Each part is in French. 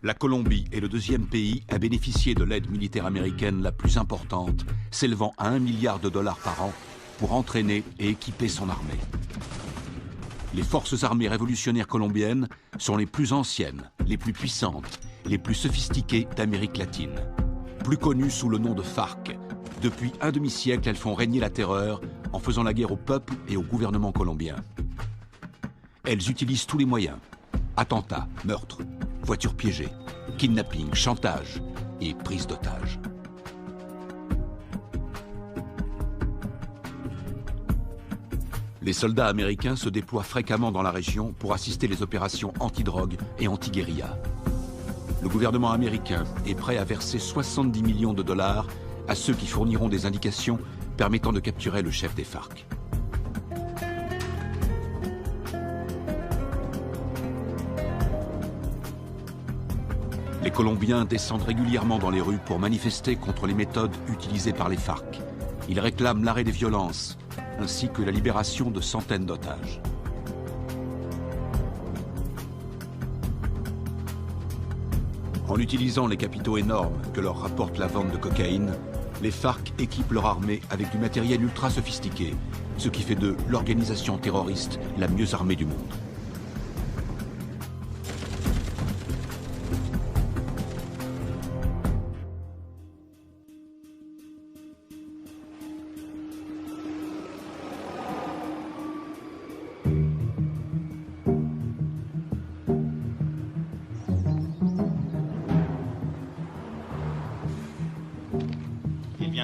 La Colombie est le deuxième pays à bénéficier de l'aide militaire américaine la plus importante, s'élevant à 1 milliard de dollars par an pour entraîner et équiper son armée. Les forces armées révolutionnaires colombiennes sont les plus anciennes, les plus puissantes, les plus sophistiquées d'Amérique latine. Plus connues sous le nom de FARC, depuis un demi-siècle, elles font régner la terreur en faisant la guerre au peuple et au gouvernement colombien. Elles utilisent tous les moyens. Attentats, meurtres, voitures piégées, kidnapping, chantage et prise d'otages. Les soldats américains se déploient fréquemment dans la région pour assister les opérations anti-drogue et anti-guérilla. Le gouvernement américain est prêt à verser 70 millions de dollars à ceux qui fourniront des indications permettant de capturer le chef des FARC. Les Colombiens descendent régulièrement dans les rues pour manifester contre les méthodes utilisées par les FARC. Ils réclament l'arrêt des violences, ainsi que la libération de centaines d'otages. En utilisant les capitaux énormes que leur rapporte la vente de cocaïne, les FARC équipent leur armée avec du matériel ultra sophistiqué, ce qui fait d'eux l'organisation terroriste la mieux armée du monde.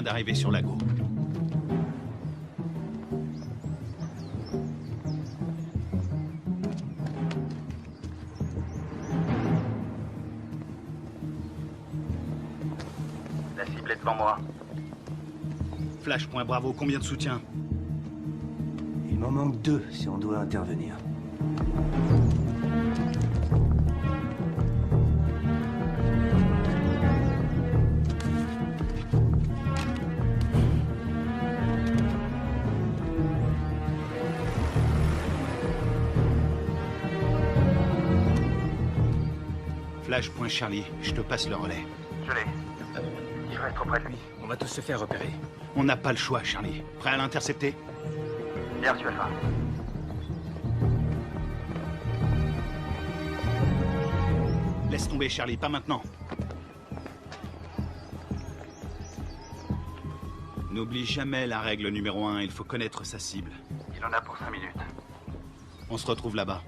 D'arriver sur Lago. La cible est devant moi. Flash, point Bravo, combien de soutien? Il m'en manque 2 si on doit intervenir. Flash, point Charlie, je te passe le relais. Je l'ai. Il va être auprès de lui. On va tous se faire repérer. On n'a pas le choix, Charlie. Prêt à l'intercepter? Bien reçu, Alpha. Laisse tomber, Charlie, pas maintenant. N'oublie jamais la règle numéro 1, il faut connaître sa cible. Il en a pour 5 minutes. On se retrouve là-bas.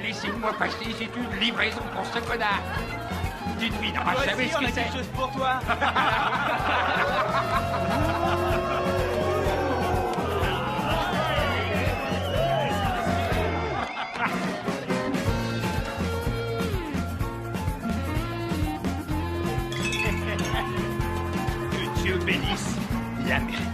Laissez-moi passer, c'est une livraison pour ce connard. Dites-lui, n'aura jamais ce que c'est. Quelque chose pour toi. Que Dieu bénisse l'Amérique.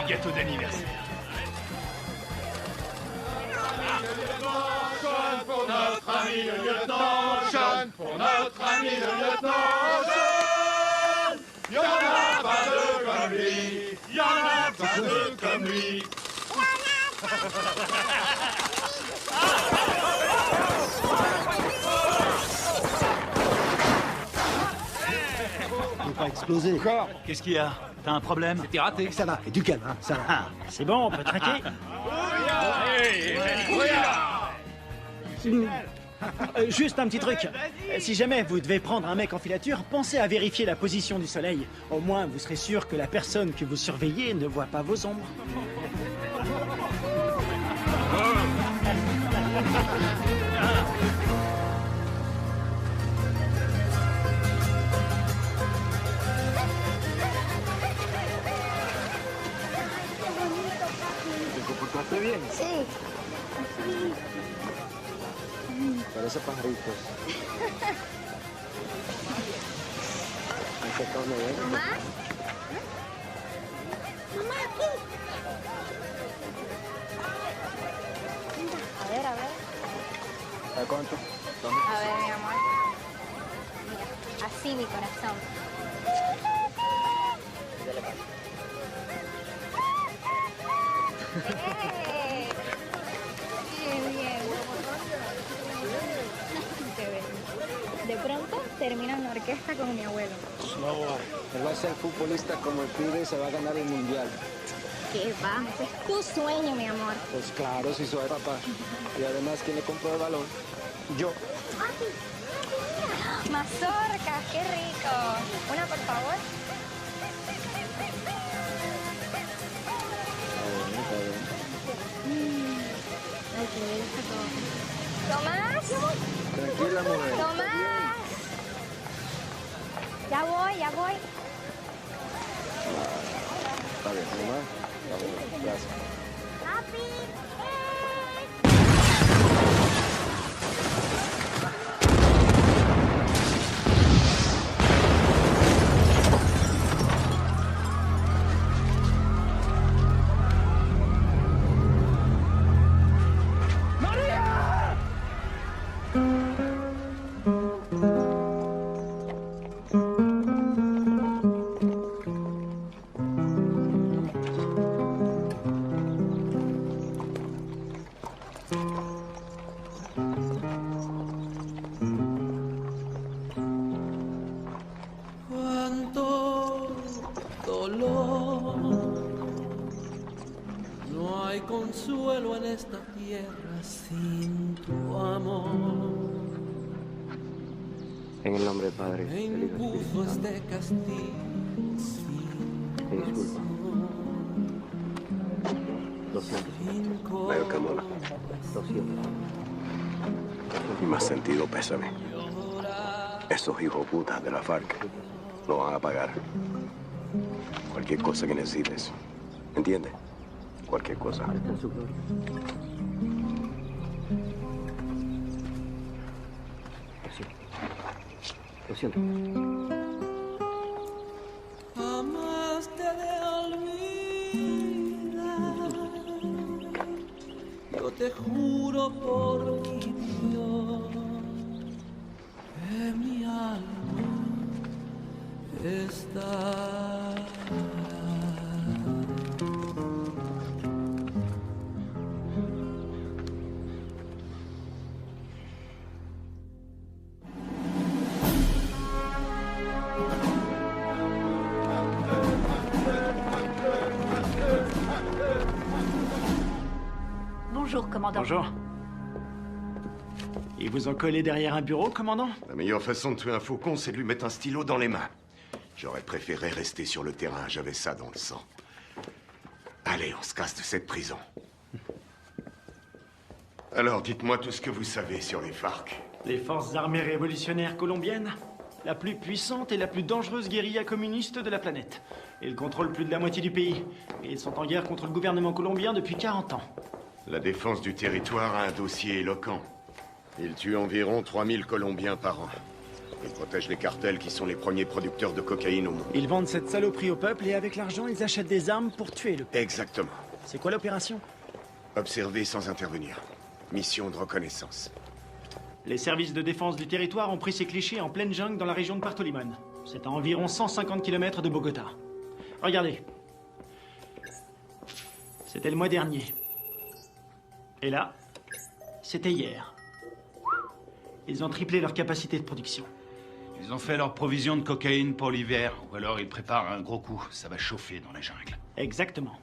Gâteau d'anniversaire. Jeune pour notre ami le lieutenant, jeune pour notre ami le lieutenant, jeune. Y'en a pas deux comme lui, y'en a pas deux comme lui. Faut pas exploser. Encore? Qu'est-ce qu'il y a? T'as un problème? C'était raté. Ça va, et du calme, hein, ça va. C'est bon, on peut traquer. Juste un petit truc. Si jamais vous devez prendre un mec en filature, pensez à vérifier la position du soleil. Au moins, vous serez sûr que la personne que vous surveillez ne voit pas vos ombres. ¿Te comportaste bien? Sí. Parece pajaritos. ¿Me saca una vez? ¿Mamá? Mamá, aquí. A ver, a ver. ¿A cuánto? A ver, mi amor. Mira, así mi corazón. ¡Eh! Bien, bien. Qué bien. De pronto termino en la orquesta con mi abuelo. No, él va a ser futbolista como el pibe y se va a ganar el mundial. ¿Qué va? Ese es tu sueño, mi amor. Pues claro, si soy papá. Y además, ¿quién le compró el balón? Yo. Mazorcas, qué rico. Una, por favor. Ay, qué bien está todo. ¡Tomás! Tranquila, mujer. ¡Tomás! Ya voy, ya voy. Está bien, mamá. Está bien, gracias. ¡Papi! Cuánto dolor, no hay consuelo en esta tierra sin tu amor. En el nombre del Padre, Me del Hijo y del impuso Espíritu Santo. este castigo sin Me disculpa. Lo siento. Veo que Lo siento. Y más sentido pésame. Esos hijos putas de la FARC lo van a pagar. Cualquier cosa que necesites. ¿Entiendes? Cualquier cosa. Está en su gloria. Lo siento. Jamás te de olvidar. Yo te juro por mi Dios que mi alma está. Bonjour, commandant. Bonjour. Ils vous ont collé derrière un bureau, commandant? La meilleure façon de tuer un faucon, c'est de lui mettre un stylo dans les mains. J'aurais préféré rester sur le terrain, j'avais ça dans le sang. Allez, on se casse de cette prison. Alors, dites-moi tout ce que vous savez sur les FARC. Les forces armées révolutionnaires colombiennes, la plus puissante et la plus dangereuse guérilla communiste de la planète. Ils contrôlent plus de la moitié du pays. Et ils sont en guerre contre le gouvernement colombien depuis 40 ans. La défense du territoire a un dossier éloquent. Ils tuent environ 3000 Colombiens par an. Ils protègent les cartels qui sont les premiers producteurs de cocaïne au monde. Ils vendent cette saloperie au peuple et avec l'argent, ils achètent des armes pour tuer le peuple. Exactement. C'est quoi l'opération? Observer sans intervenir. Mission de reconnaissance. Les services de défense du territoire ont pris ces clichés en pleine jungle dans la région de Puerto Limón. C'est à environ 150 km de Bogota. Regardez. C'était le mois dernier. Et là, c'était hier. Ils ont triplé leur capacité de production. Ils ont fait leur provision de cocaïne pour l'hiver, ou alors ils préparent un gros coup. Ça va chauffer dans la jungle. Exactement.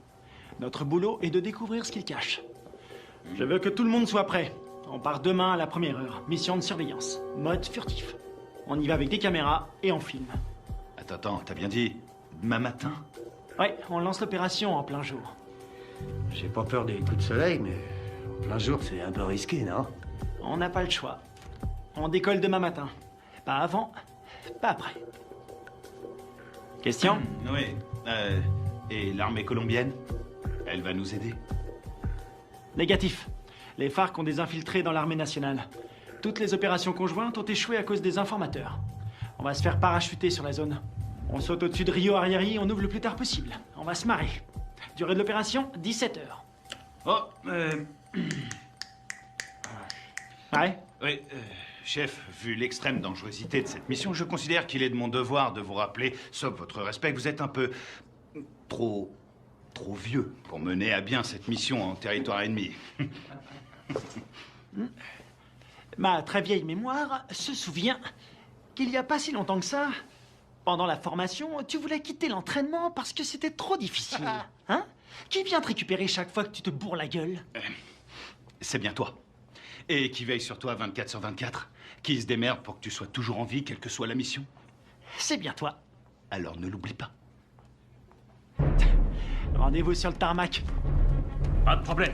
Notre boulot est de découvrir ce qu'ils cachent. Je veux que tout le monde soit prêt. On part demain à la première heure. Mission de surveillance. Mode furtif. On y va avec des caméras et on filme. Attends, t'as bien dit demain matin? Ouais, on lance l'opération en plein jour. J'ai pas peur des coups de soleil, mais en plein jour, c'est un peu risqué, non? On n'a pas le choix. On décolle demain matin. Pas avant, pas après. Question? Oui. Et l'armée colombienne? Elle va nous aider? Négatif. Les FARC ont des infiltrés dans l'armée nationale. Toutes les opérations conjointes ont échoué à cause des informateurs. On va se faire parachuter sur la zone. On saute au-dessus de Rio Arrieri, on ouvre le plus tard possible. On va se marrer. Durée de l'opération, 17 heures. Oh, Ouais? Oui, chef, vu l'extrême dangerosité de cette mission, je considère qu'il est de mon devoir de vous rappeler, sauf votre respect, que vous êtes un peu trop vieux pour mener à bien cette mission en territoire ennemi. Ma très vieille mémoire se souvient qu'il n'y a pas si longtemps que ça, pendant la formation, tu voulais quitter l'entraînement parce que c'était trop difficile. Hein? Qui vient te récupérer chaque fois que tu te bourres la gueule? C'est bien toi. Et qui veille sur toi 24/24. Qui se démerde pour que tu sois toujours en vie, quelle que soit la mission. C'est bien toi. Alors ne l'oublie pas. Rendez-vous sur le tarmac. Pas de problème.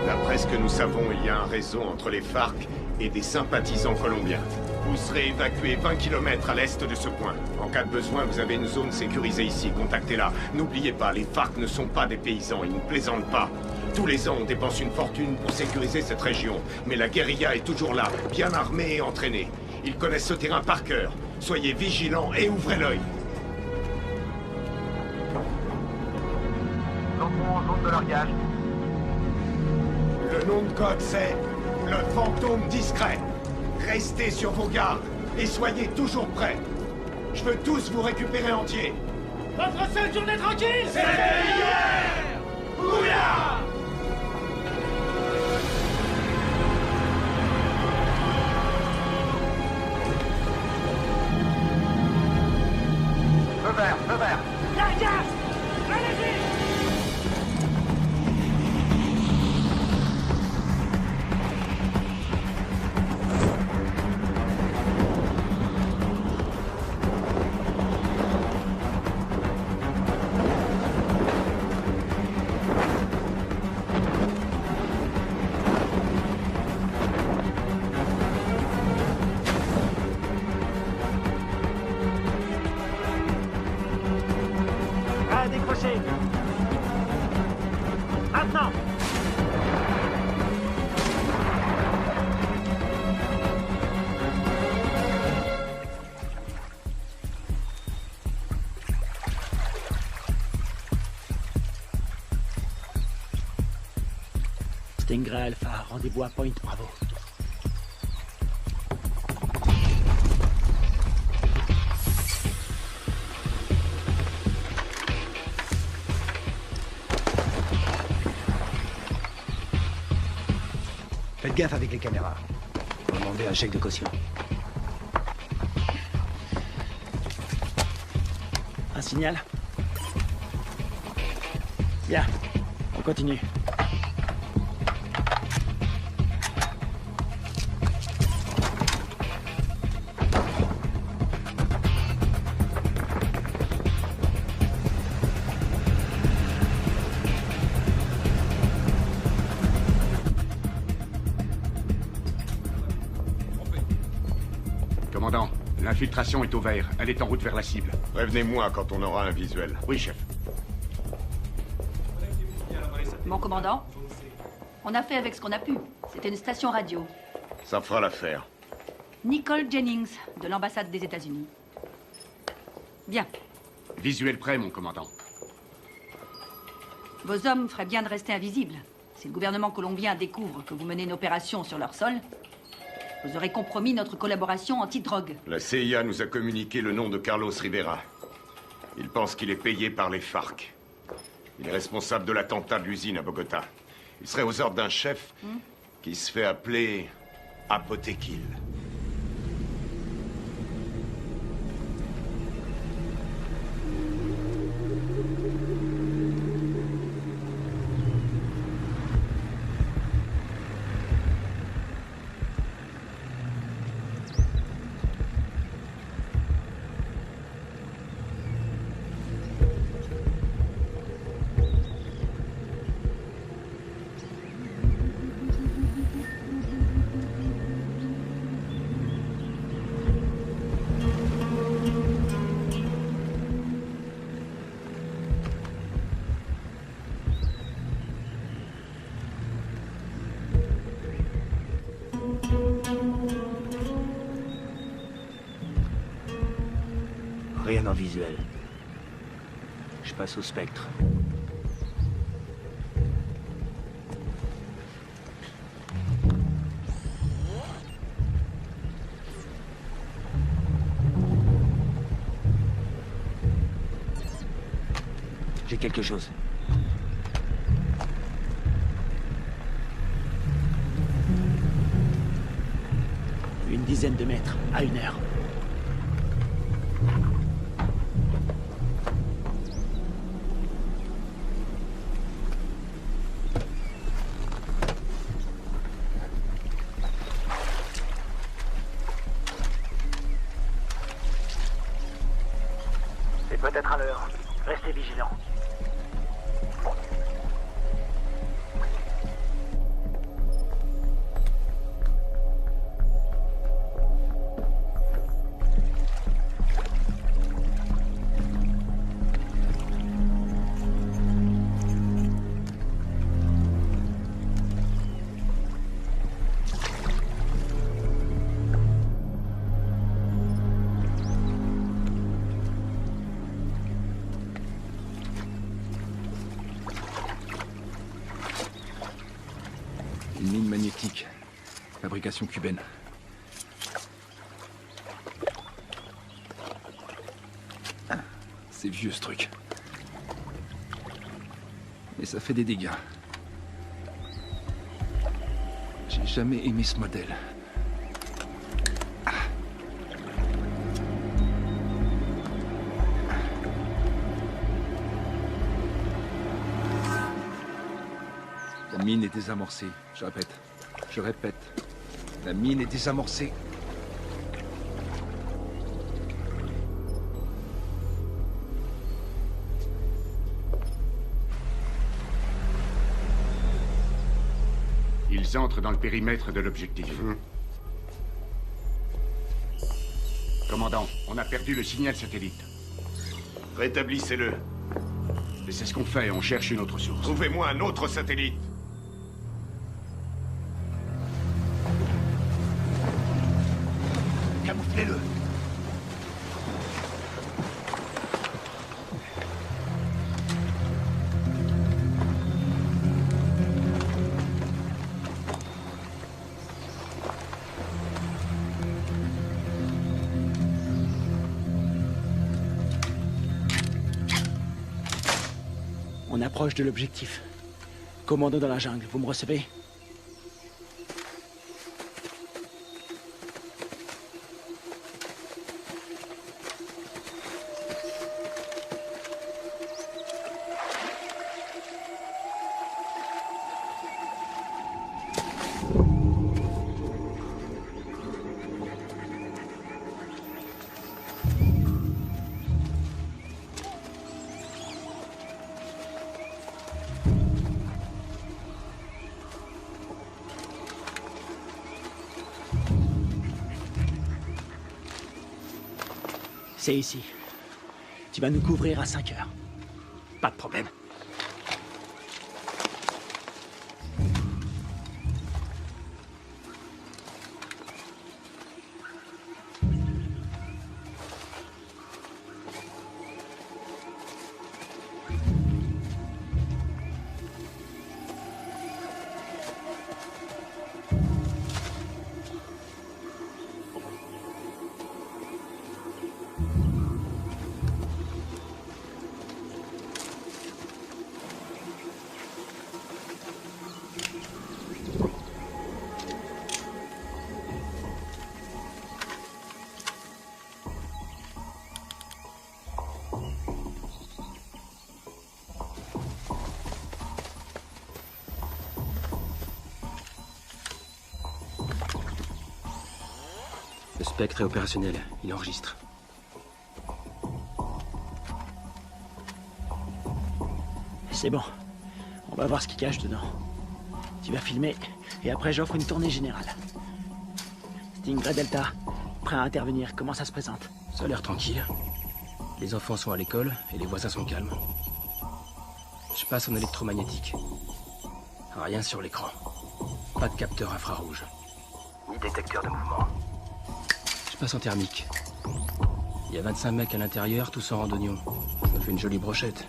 D'après ce que nous savons, il y a un réseau entre les FARC et des sympathisants colombiens. Vous serez évacué 20 km à l'est de ce point. En cas de besoin, vous avez une zone sécurisée ici. Contactez-la. N'oubliez pas, les FARC ne sont pas des paysans. Ils ne plaisantent pas. Tous les ans, on dépense une fortune pour sécuriser cette région. Mais la guérilla est toujours là, bien armée et entraînée. Ils connaissent ce terrain par cœur. Soyez vigilants et ouvrez l'œil. Entrons en zone de largage. Le nom de code, c'est le fantôme discret. Restez sur vos gardes et soyez toujours prêts. Je veux tous vous récupérer entiers. Votre seule journée tranquille, c'était hier. Ouya! Feu vert, feu vert. Largage! Allez-y! À décrocher. Maintenant. Stingray Alpha, rendez-vous à Point Bravo. Faites gaffe avec les caméras. Faut demander un chèque de caution. Un signal? Bien, on continue. Commandant, l'infiltration est au vert. Elle est en route vers la cible. Prévenez-moi quand on aura un visuel. Oui, chef. Mon commandant, on a fait avec ce qu'on a pu. C'était une station radio. Ça fera l'affaire. Nicole Jennings, de l'ambassade des États-Unis. Bien. Visuel prêt, mon commandant. Vos hommes feraient bien de rester invisibles. Si le gouvernement colombien découvre que vous menez une opération sur leur sol, Vous aurez compromis notre collaboration anti-drogue. La CIA nous a communiqué le nom de Carlos Rivera. Il pense qu'il est payé par les FARC. Il est responsable de l'attentat de l'usine à Bogota. Il serait aux ordres d'un chef qui se fait appeler Apotekil. Rien en visuel. Je passe au spectre. J'ai quelque chose. Une dizaine de mètres, à 1 heure. C'est peut-être à l'heure. Restez vigilants. Une mine magnétique. Fabrication cubaine. Ah, c'est vieux ce truc. Mais ça fait des dégâts. J'ai jamais aimé ce modèle. La mine est désamorcée. Je répète. La mine est désamorcée. Ils entrent dans le périmètre de l'objectif. Commandant, on a perdu le signal satellite. Rétablissez-le. Et c'est ce qu'on fait, on cherche une autre source. Trouvez-moi un autre satellite. Camouflez-le. On approche de l'objectif. Commando dans la jungle, vous me recevez? C'est ici. Tu vas nous couvrir à 5 heures. Pas de problème. spectre est opérationnel. Il enregistre. C'est bon. On va voir ce qu'il cache dedans. Tu vas filmer, et après j'offre une tournée générale. Stingray Delta, prêt à intervenir. Comment ça se présente? Ça a l'air tranquille. Les enfants sont à l'école, et les voisins sont calmes. Je passe en électromagnétique. Rien sur l'écran. Pas de capteur infrarouge. Ni détecteur de mouvement. Je passe en thermique. Il y a 25 mecs à l'intérieur, tous en randonnion. Ça fait une jolie brochette.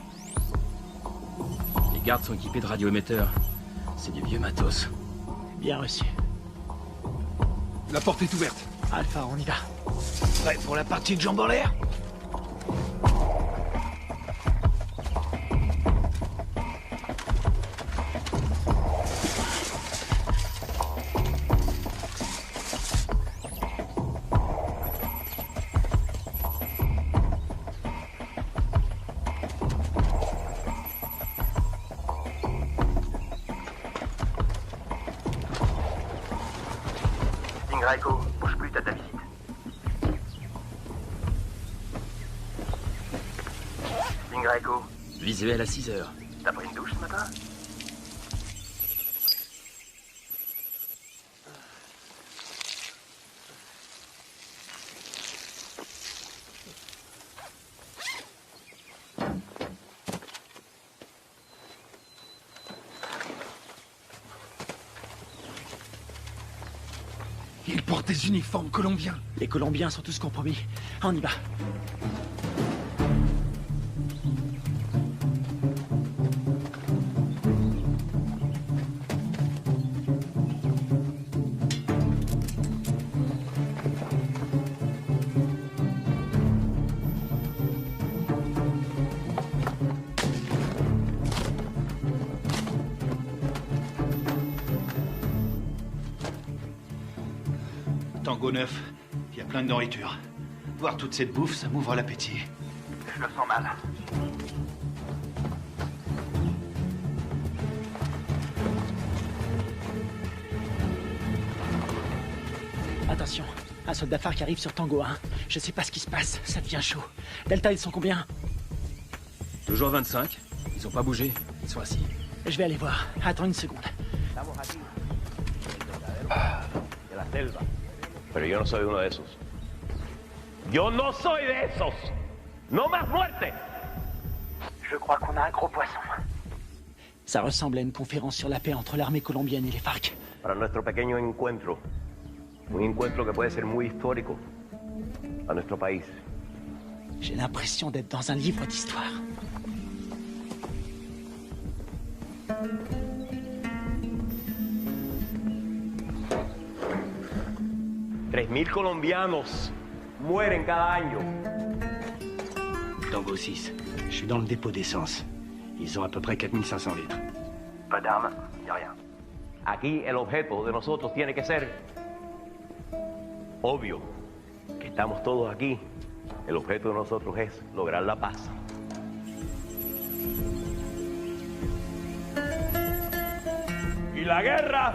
Les gardes sont équipés de radioémetteurs. C'est du vieux matos. Bien reçu. La porte est ouverte. Alpha, on y va. Prêt pour la partie de jambes en l'air? Stingray Echo, bouge plus, t'as ta visite. Stingray Echo, Visuel à 6 heures. t'as pris une douche ce matin? Ils portent des uniformes colombiens. Les Colombiens sont tous compromis. On y va. Tango 9, il y a plein de nourriture. Voir toute cette bouffe, ça m'ouvre l'appétit. Je le sens mal. Attention, un soldat phare qui arrive sur Tango 1. Je sais pas ce qui se passe, ça devient chaud. Delta, ils sont combien? Toujours 25. Ils ont pas bougé. Ils sont assis. Je vais aller voir. Attends une seconde. De la selva. Pero yo no soy uno de esos. Yo no soy de esos. No más muerte. Je crois qu'on a un gros poisson. Ça ressemble à une conférence sur la paix entre l'armée colombienne et les FARC. Para nuestro pequeño encuentro. Un encuentro que puede ser muy histórico a nuestro país. J'ai l'impression d'être dans un livre d'histoire. $3,000 colombianos mueren cada año. Tango 6, je suis dans le dépôt d'essence. Ils ont à peu près 4500 litres. Pas d'armes, y a rien. Aquí el objeto de nosotros tiene que ser obvio. Que estamos todos aquí. El objeto de nosotros es lograr la paz. Y la guerra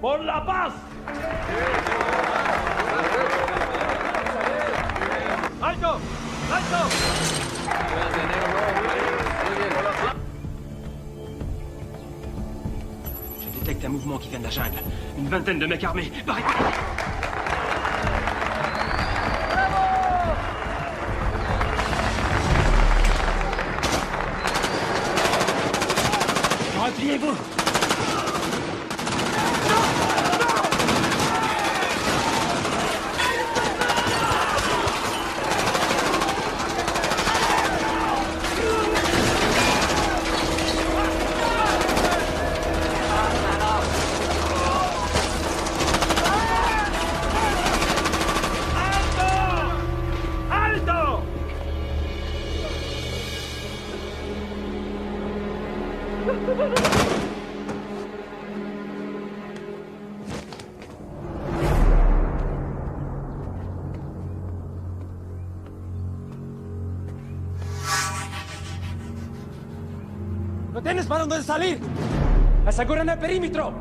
por la paz. ¡Alto! ¡Alto! Je détecte un mouvement qui vient de la jungle. Une vingtaine de mecs armés. Barrez-vous! Repliez-vous! ¡No tienes para dónde salir! ¡Aseguren el perímetro!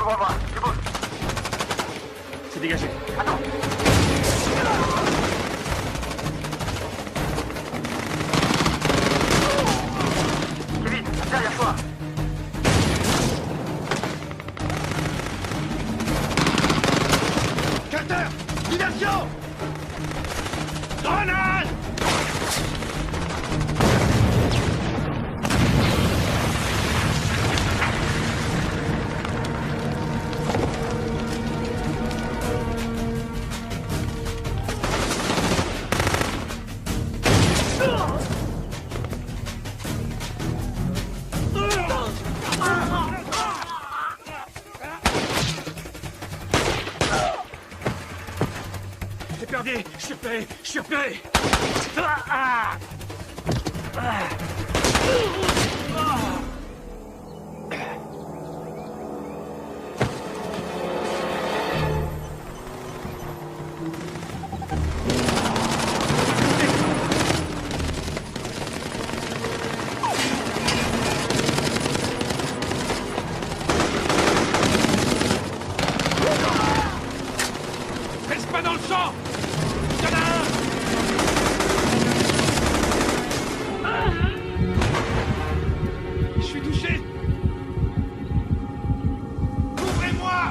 Devant moi, tu bouges. C'est dégagé. Attends. Kevin, derrière toi. Carter! Diversion! Grenade! J'ai perdu. Je suis repéré. Je suis repéré. Reste pas dans le champ! Il y en a un! Je suis touché! Ouvrez-moi!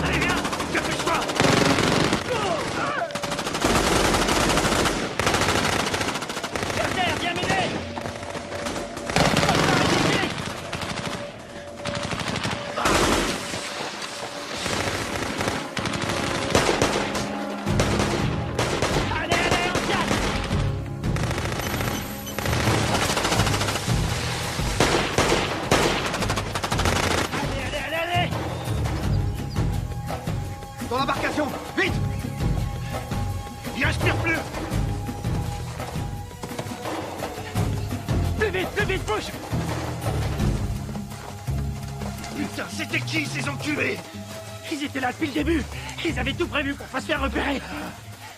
Allez, viens! Dépêche-toi! Carter, viens m'aider. Allez, allez, on casse. Allez. Dans l'embarcation! Vite! Il respire plus! Plus vite, bouge. Putain, c'était qui ces enculés? Ils étaient là depuis le début. Ils avaient tout prévu qu'on fasse faire repérer.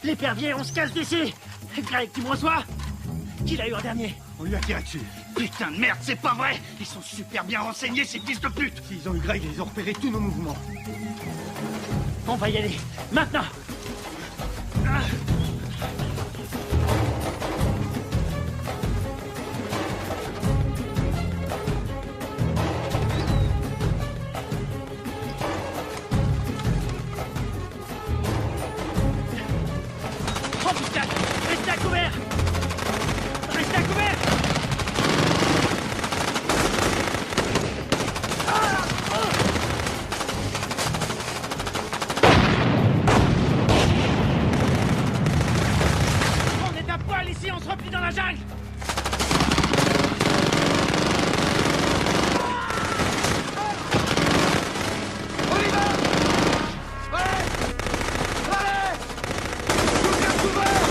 L'épervier, on se casse d'ici. Greg, tu me reçois? Qui l'a eu en dernier? On lui a tiré dessus. Putain de merde, c'est pas vrai! Ils sont super bien renseignés, ces fils de pute! S'ils ont eu Greg, ils ont repéré tous nos mouvements. On va y aller. Maintenant. Oh putain! Restez à couvert! Restez à couvert! On est à poil ici, on se replie dans la jungle! On y va! Allez! Allez! Tout bien couvert!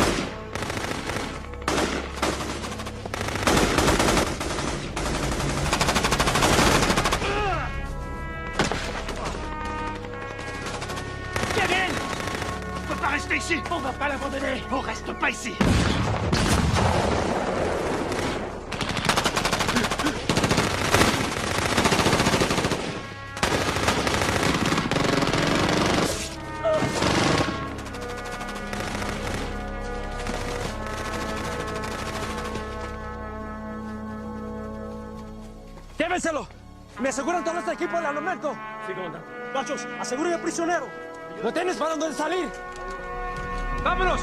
Kevin! On peut pas rester ici! On va pas l'abandonner! On reste pas ici! ¡Llévenselo! ¡Me aseguran todo este equipo al armamento! Sí, comandante. Gachos, aseguren al prisionero. ¡Lo tienes para dónde salir! ¡Vámonos!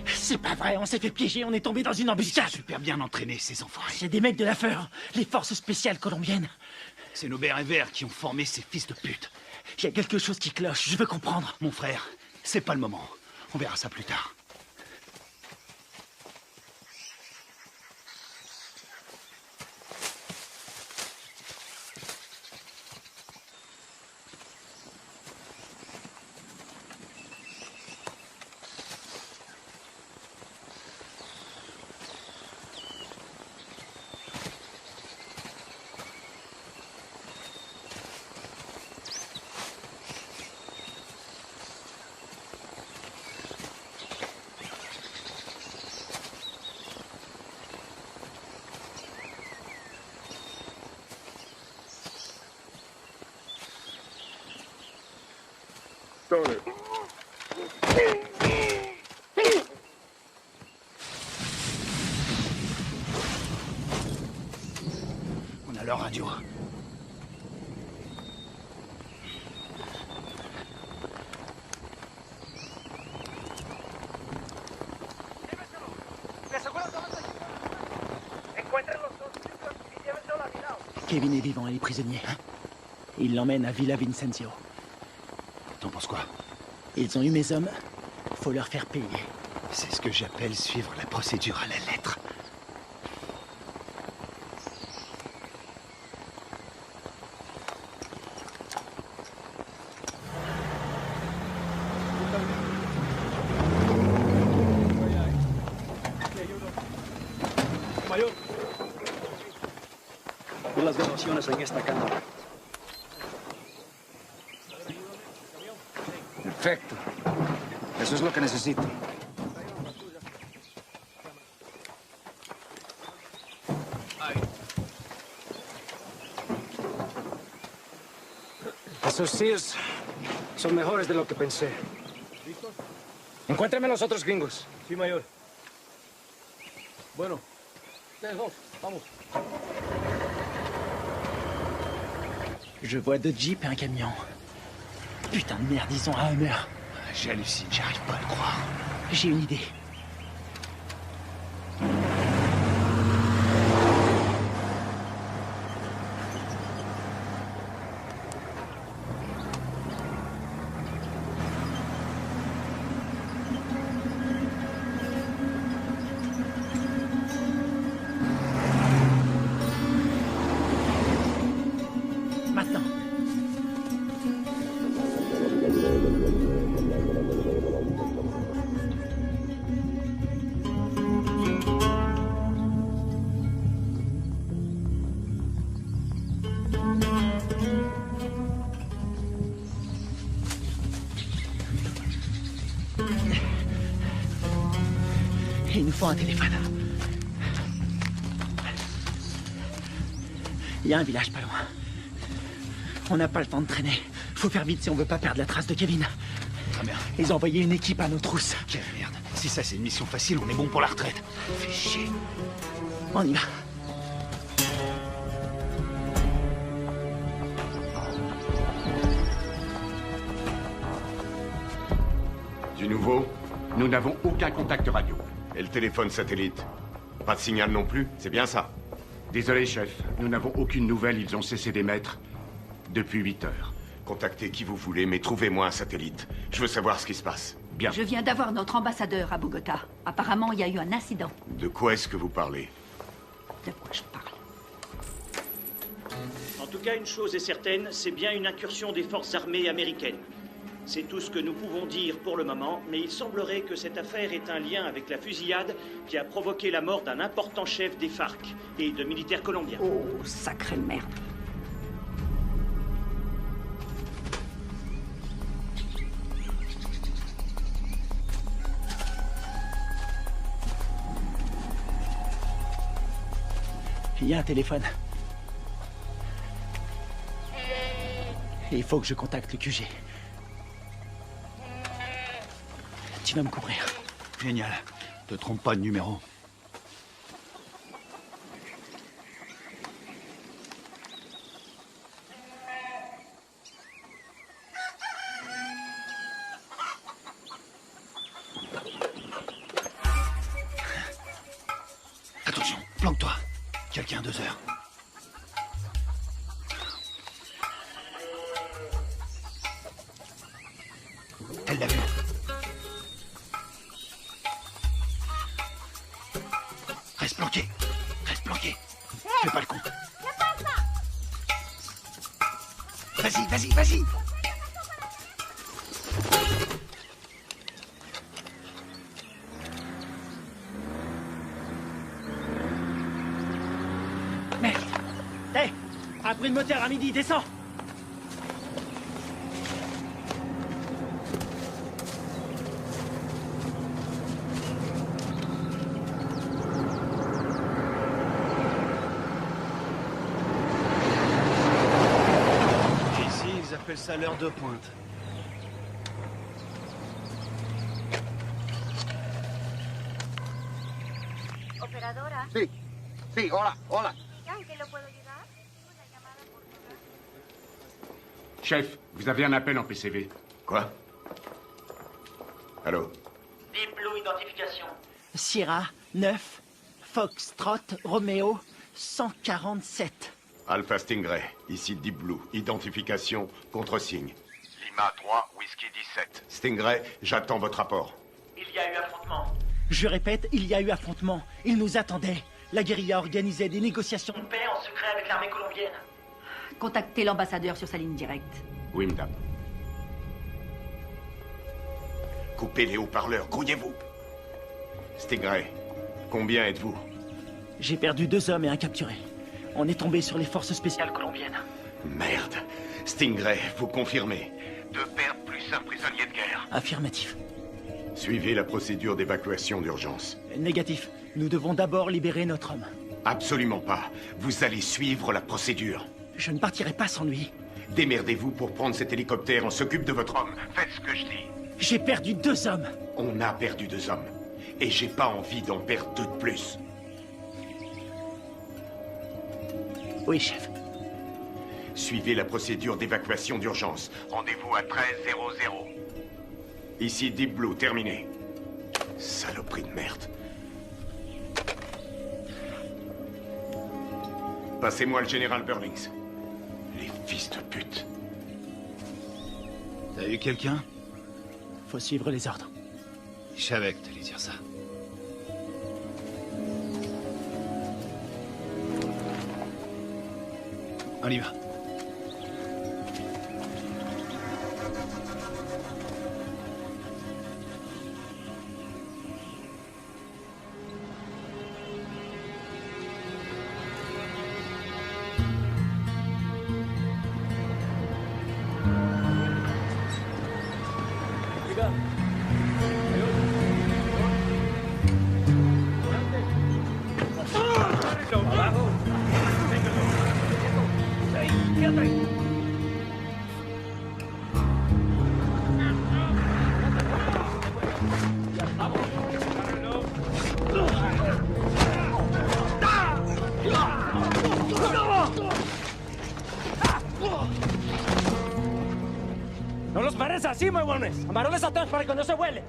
C'est pas vrai, on s'est fait piéger, on est tombé dans une embuscade. Super bien entraînés, ces enfoirés. C'est des mecs de la FEUR, les forces spéciales colombiennes. C'est nos bérets verts qui ont formé ces fils de pute. Il y a quelque chose qui cloche, je veux comprendre. Mon frère, c'est pas le moment. On verra ça plus tard. cojones. On a leur radio. Kevin est vivant, il est prisonnier. Il l'emmène à Villa Vincenzio. T'en penses quoi? Ils ont eu mes hommes. Faut leur faire payer. C'est ce que j'appelle suivre la procédure à la lettre. Mayor, vi las grabaciones en esta cámara. Perfecto. Eso es lo que necesito. Esos tíos son mejores de lo que pensé. Encuéntrame los otros gringos. Sí, mayor. Bueno, ustedes dos, vamos. Je vois deux jeeps et un camion. Putain de merde, ils ont un Hummer. J'hallucine, j'arrive pas à le croire. J'ai une idée. Maintenant. Il nous faut un téléphone. Il y a un village pas loin. On n'a pas le temps de traîner. Faut faire vite si on veut pas perdre la trace de Kevin. Très bien. Ils ont envoyé une équipe à nos trousses. Quelle merde. Si ça c'est une mission facile, on est bon pour la retraite. Fais chier. On y va. Du nouveau? Nous n'avons aucun contact radio. Et le téléphone satellite? Pas de signal non plus, c'est bien ça? Désolé, chef. Nous n'avons aucune nouvelle. Ils ont cessé d'émettre depuis 8 heures. Contactez qui vous voulez, mais trouvez-moi un satellite. Je veux savoir ce qui se passe. Bien. Je viens d'avoir notre ambassadeur à Bogota. Apparemment, il y a eu un incident. De quoi est-ce que vous parlez? De quoi je parle? En tout cas, une chose est certaine, c'est bien une incursion des forces armées américaines. C'est tout ce que nous pouvons dire pour le moment, mais il semblerait que cette affaire ait un lien avec la fusillade qui a provoqué la mort d'un important chef des FARC et de militaires colombiens. Oh, sacrée merde. Il y a un téléphone. Il faut que je contacte le QG. Tu vas me couvrir. Génial. Te trompe pas de numéro. Attention, planque-toi. Quelqu'un à 2 heures. Elle l'a vu. Reste planqué. Reste planqué. Fais pas le con. Vas-y, vas-y, vas-y. Merde. Hé, un bruit de moteur à midi, descends. Ici, ils appellent ça l'heure de pointe. Sí, sí, hola, hola. ¿En qué lo puedo ayudar? Chef, vous avez un appel en PCV. Quoi? Allô? Deep Blue Identification. Sierra 9, Foxtrot, Romeo 147. Alpha Stingray, ici Deep Blue. Identification, contre-signe. Lima 3, Whisky 17. Stingray, j'attends votre rapport. Il y a eu affrontement. Je répète, il y a eu affrontement. Ils nous attendaient. La guérilla organisait des négociations de paix En secret avec l'armée colombienne. Contactez l'ambassadeur sur sa ligne directe. Oui, madame. Coupez les haut-parleurs, grouillez-vous. Stingray, combien êtes-vous? J'ai perdu 2 hommes et un capturé. On est tombé sur les forces spéciales colombiennes. Merde. Stingray, vous confirmez? 2 pertes plus un prisonnier de guerre. Affirmatif. Suivez la procédure d'évacuation d'urgence. Négatif. Nous devons d'abord libérer notre homme. Absolument pas. Vous allez suivre la procédure. Je ne partirai pas sans lui. Démerdez-vous pour prendre cet hélicoptère. On s'occupe de votre homme. Faites ce que je dis. J'ai perdu 2 hommes. On a perdu 2 hommes. Et j'ai pas envie d'en perdre 2 de plus. Oui, chef. Suivez la procédure d'évacuation d'urgence. Rendez-vous à 13:00. Ici Deep Blue, terminé. Saloperie de merde. Passez-moi le général Burlings. Les fils de pute. T'as eu quelqu'un? Faut suivre les ordres. Je savais que t'allais dire ça. On y va. No los pares así, huevones. Amarones atrás para que no se huele.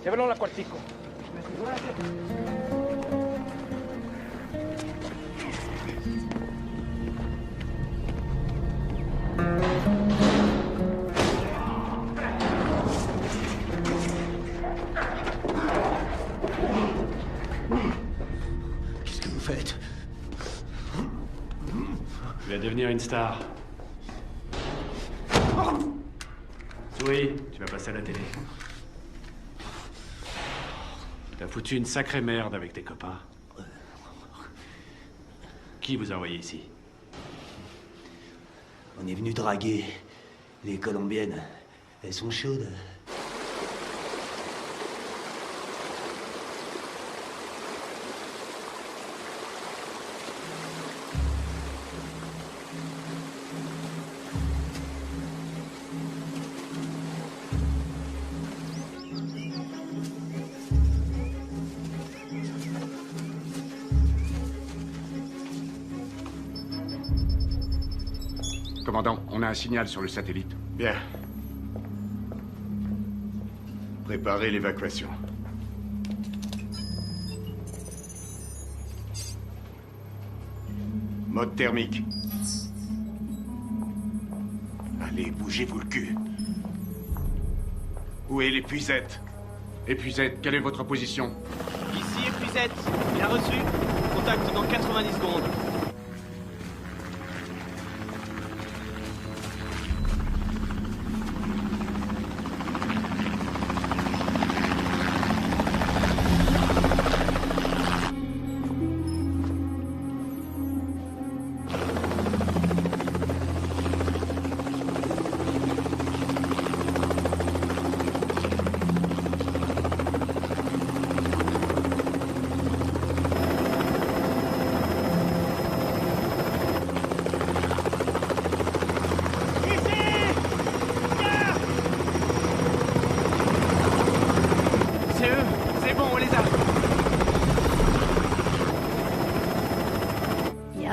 Llévenlo a la cuartico. Qu'est-ce que vous faites? Tu vas devenir une star. Oui, tu vas passer à la télé. T'as foutu une sacrée merde avec tes copains. Qui vous a envoyé ici? On est venu draguer. Les Colombiennes, elles sont chaudes. Commandant, on a un signal sur le satellite. Bien. Préparez l'évacuation. Mode thermique. Allez, bougez-vous le cul. Où est l'épuisette? Épuisette, quelle est votre position? Ici, épuisette. Bien reçu. Contact dans 90 secondes.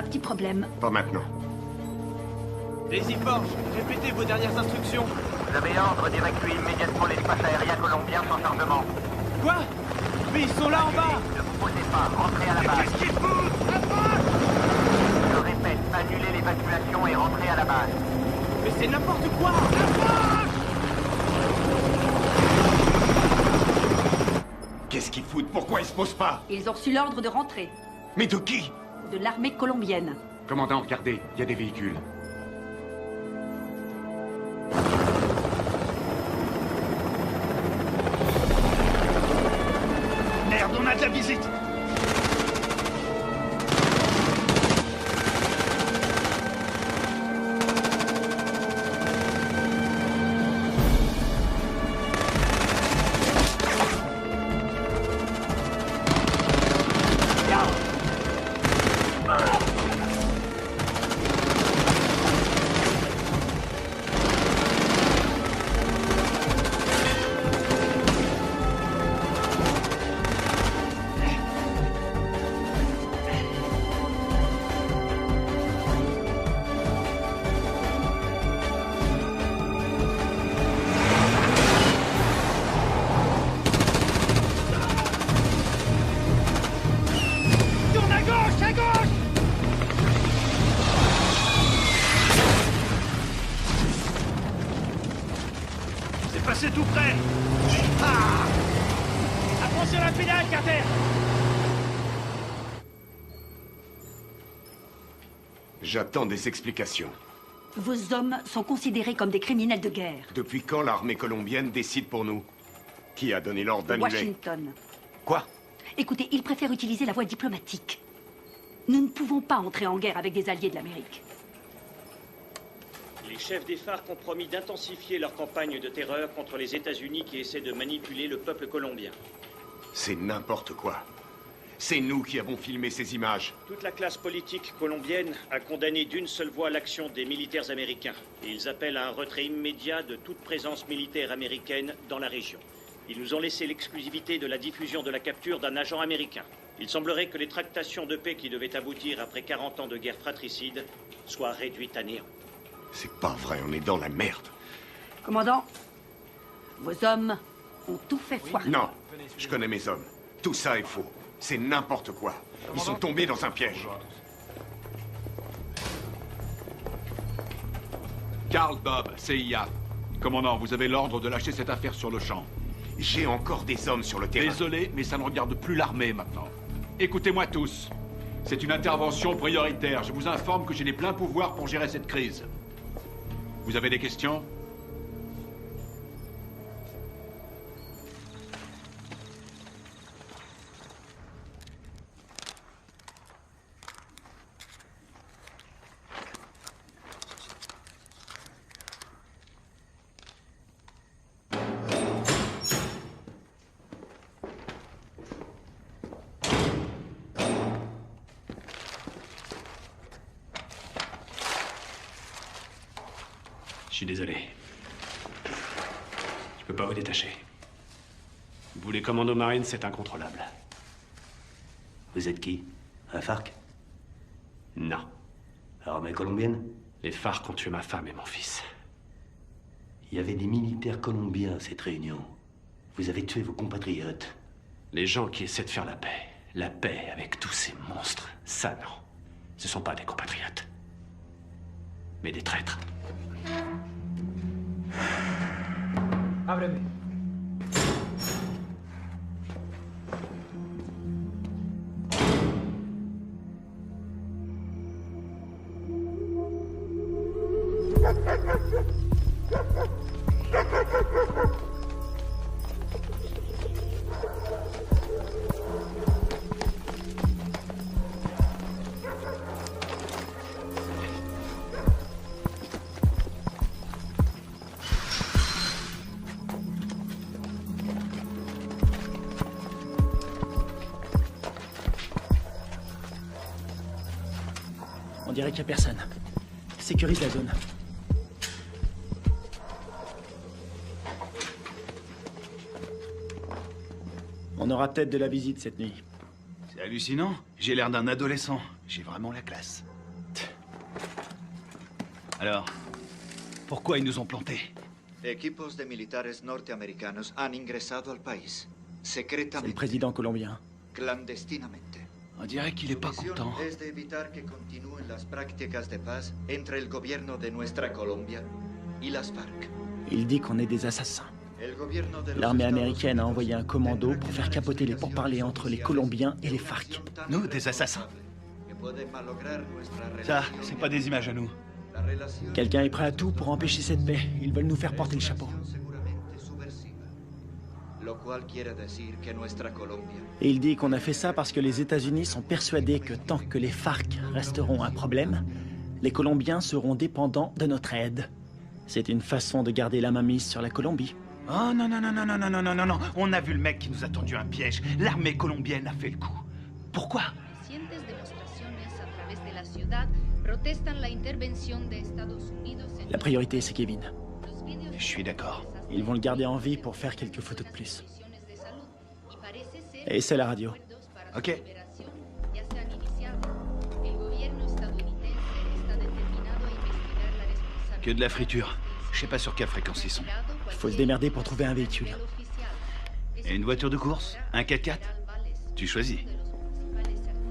petit problème. Pas maintenant. Daisy Forge, répétez vos dernières instructions. Vous avez ordre d'évacuer immédiatement l'espace aérien colombien sans chargement. Quoi? Mais ils sont là en bas! Ne vous posez pas, rentrez à la base. Qu'est-ce qu'ils foutent? Approche! Je répète, annulez l'évacuation et rentrez à la base. Mais c'est n'importe quoi! Approche! Qu'est-ce qu'ils foutent? Pourquoi ils se posent pas? Ils ont reçu l'ordre de rentrer. Mais de qui? De l'armée colombienne. Commandant, regardez, il y a des véhicules. Merde, on a de la visite. C'est tout près. Ah! Attention à la pédale, Carter. J'attends des explications. Vos hommes sont considérés comme des criminels de guerre. Depuis quand l'armée colombienne décide pour nous? Qui a donné l'ordre d'annuler? Washington. Quoi? Écoutez, ils préfèrent utiliser la voie diplomatique. Nous ne pouvons pas entrer en guerre avec des alliés de l'Amérique. Les chefs des FARC ont promis d'intensifier leur campagne de terreur contre les États-Unis qui essaient de manipuler le peuple colombien. C'est n'importe quoi. C'est nous qui avons filmé ces images. Toute la classe politique colombienne a condamné d'une seule voix l'action des militaires américains. Et ils appellent à un retrait immédiat de toute présence militaire américaine dans la région. Ils nous ont laissé l'exclusivité de la diffusion de la capture d'un agent américain. Il semblerait que les tractations de paix qui devaient aboutir après 40 ans de guerre fratricide soient réduites à néant. C'est pas vrai, on est dans la merde. Commandant, vos hommes ont tout fait foirer. Non, je connais mes hommes. Tout ça est faux. C'est n'importe quoi. Ils sont tombés dans un piège. Carl Bob, CIA. Commandant, vous avez l'ordre de lâcher cette affaire sur le champ. J'ai encore des hommes sur le terrain. Désolé, mais ça ne regarde plus l'armée maintenant. Écoutez-moi tous. C'est une intervention prioritaire. Je vous informe que j'ai les pleins pouvoirs pour gérer cette crise. Vous avez des questions? Je suis désolé. Je peux pas vous détacher. Vous, les commandos marines, c'est incontrôlable. Vous êtes qui? Un FARC? Non. Armée colombienne? Les FARC ont tué ma femme et mon fils. Il y avait des militaires colombiens à cette réunion. Vous avez tué vos compatriotes. Les gens qui essaient de faire la paix avec tous ces monstres, ça non. Ce sont pas des compatriotes. Mais des traîtres. Ábreme. On dirait qu'il n'y a personne. Sécurise la zone. On aura peut-être de la visite cette nuit. C'est hallucinant. J'ai l'air d'un adolescent. J'ai vraiment la classe. Alors, pourquoi ils nous ont plantés? Equipos de militares norteamericanos han ingresado al país, C'est secretamente, le président colombien. clandestinamente. On dirait qu'il est pas Su misión content. es de evitar que continúen las prácticas de paz entre el gobierno de nuestra Colombia y las FARC. Il dit qu'on est des assassins. El gobierno de los L'armée Estados américaine a envoyé un commando pour faire capoter les pourparlers entre les Colombiens et les FARC. Nous, des assassins. que pueden malograr nuestra Ça, relación. c'est pas des images à nous. La relación Quelqu'un est prêt à tout pour empêcher cette paix. Ils veulent nous faire porter le chapeau. seguramente subversiva, lo cual quiere decir que nuestra Colombia Et il dit qu'on a fait ça parce que les États-Unis sont persuadés que tant que les FARC resteront un problème, les Colombiens seront dépendants de notre aide. C'est une façon de garder la main mise sur la Colombie. Oh non, non, non, non, non, non, non, non, non, non. On a vu le mec qui nous a tendu un piège. L'armée colombienne a fait le coup. Pourquoi? Recientes demostraciones a través de la ciudad protestan la intervención de Estados Unidos en La priorité, c'est Kevin. los vídeos Je suis d'accord. Ils vont le garder en vie pour faire quelques photos de plus. de salud y parece ser Et c'est la radio. Ok. que ya se han iniciado. El gobierno estadounidense está determinado a investigar la responsabilidad Que de la friture. Je sais pas sur quelle fréquence ils sont. Il faut se démerder pour trouver un véhicule. Et une voiture de course? Un 4x4? Tu choisis.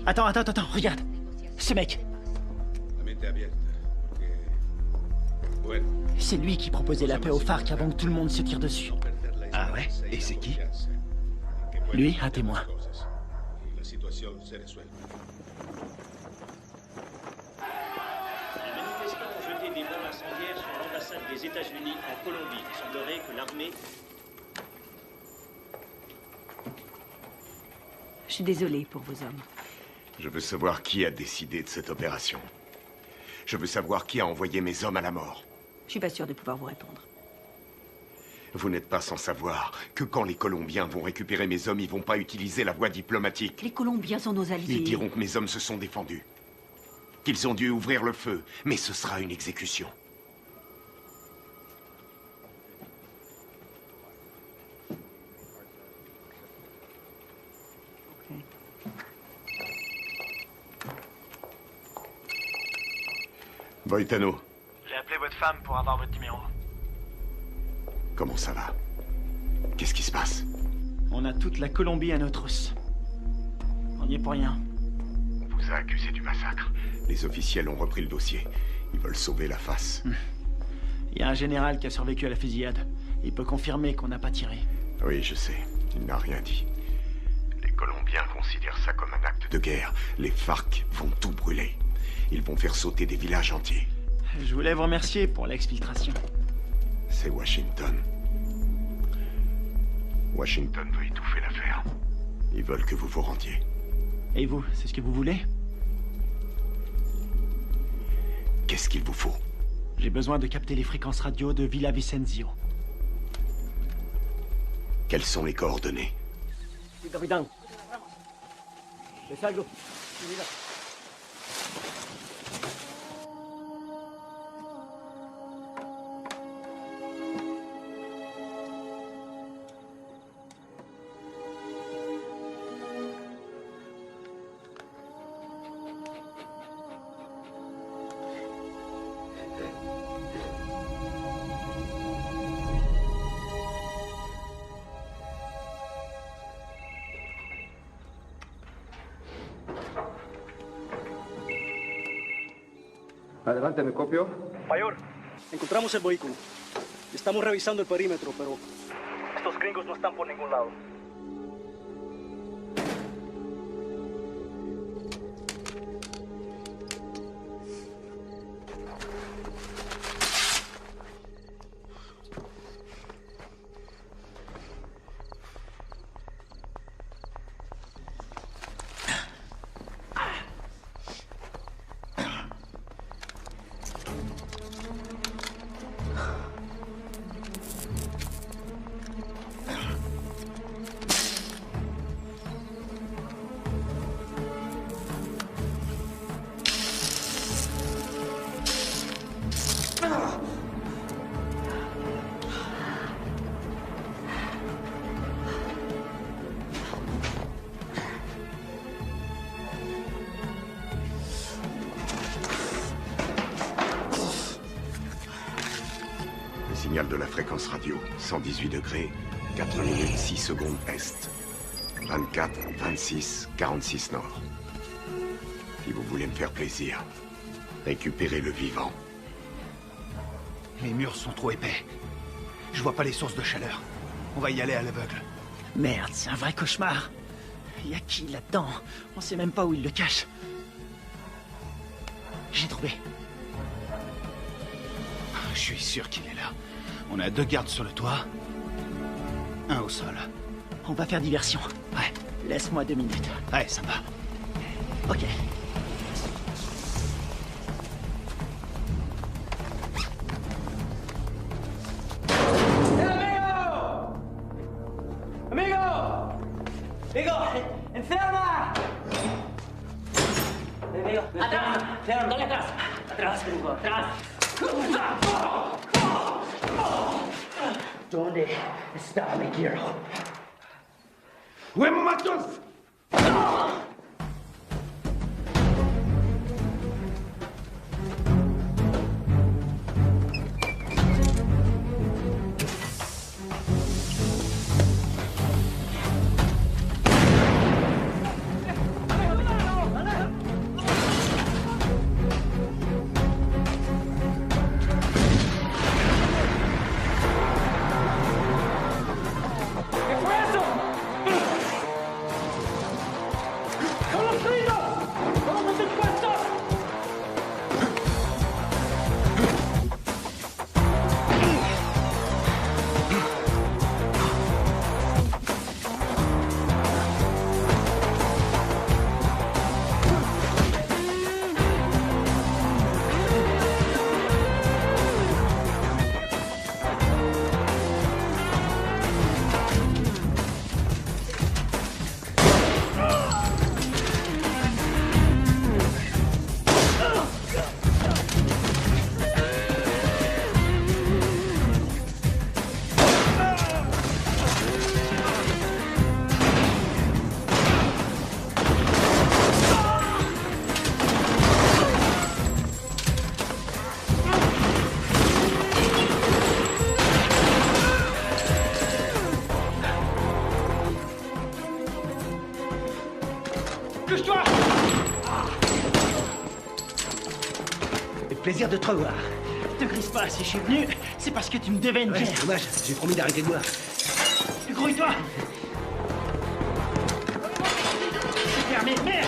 Attends, regarde. Ce mec, La mente abierta. Bueno, c'est lui qui proposait la paix aux FARC avant que tout le monde se tire dessus. Ah ouais? Et c'est qui? Lui, un témoin. la situación se resuelve. Les manifestants ont jeté des bombes incendiaires sur l'ambassade des États-Unis en Colombie. Il semblerait que l'armée... Je suis désolée pour vos hommes. Je veux savoir qui a décidé de cette opération. Je veux savoir qui a envoyé mes hommes à la mort. Je suis pas sûre de pouvoir vous répondre. Vous n'êtes pas sans savoir que quand les Colombiens vont récupérer mes hommes, ils vont pas utiliser la voie diplomatique. Les Colombiens sont nos alliés. Ils diront que mes hommes se sont défendus. Qu'ils ont dû ouvrir le feu, mais ce sera une exécution. Voitano, J'ai appelé votre femme pour avoir votre numéro. comment ça va? Qu'est-ce qui se passe? On a toute la Colombie à nos trousses. On n'y est pour rien. On vous a accusé du massacre. Les officiels ont repris le dossier. Ils veulent sauver la face. Il y a un général qui a survécu à la fusillade. Il peut confirmer qu'on n'a pas tiré. Oui, je sais. Il n'a rien dit. Les Colombiens considèrent ça comme un acte de guerre. Les FARC vont tout brûler. Ils vont faire sauter des villages entiers. Je voulais vous remercier pour l'exfiltration. C'est Washington. Washington veut étouffer l'affaire. Ils veulent que vous vous rendiez. Et vous, c'est ce que vous voulez? Qu'est-ce qu'il vous faut? J'ai besoin de capter les fréquences radio de Villa Vicenzio. Quelles sont les coordonnées? Sí, capitán. Le salgo. Mira. Adelante, ¿me copio? Mayor, encontramos el vehículo. Estamos revisando el perímetro, pero estos gringos no están por ningún lado. signal de la fréquence radio. 118 degrés, 4 minutes 6 secondes est. 24, 26, 46 nord. Si vous voulez me faire plaisir, récupérez le vivant. Les murs sont trop épais. Je vois pas les sources de chaleur. On va y aller à l'aveugle. Merde, c'est un vrai cauchemar. Y a qui là-dedans? On sait même pas où il le cache. J'ai trouvé. Je suis sûr qu'il est là. On a 2 gardes sur le toit. 1 au sol. On va faire diversion. Ouais. Laisse-moi 2 minutes. Ouais, ça va. Ok. ¡Amigo! ¡Enferma! Amigo, ¡Atrás! ¡Dale atrás! ¡Atrás, Hugo! ¡Atrás! ¿Dónde está mi quiero? ¡Huevos matos! Plaisir de te revoir. Te grise pas, si je suis venu, c'est parce que tu me devais une bière. C'est dommage, j'ai promis d'arrêter de boire. Grouille-toi. C'est fermé, merde.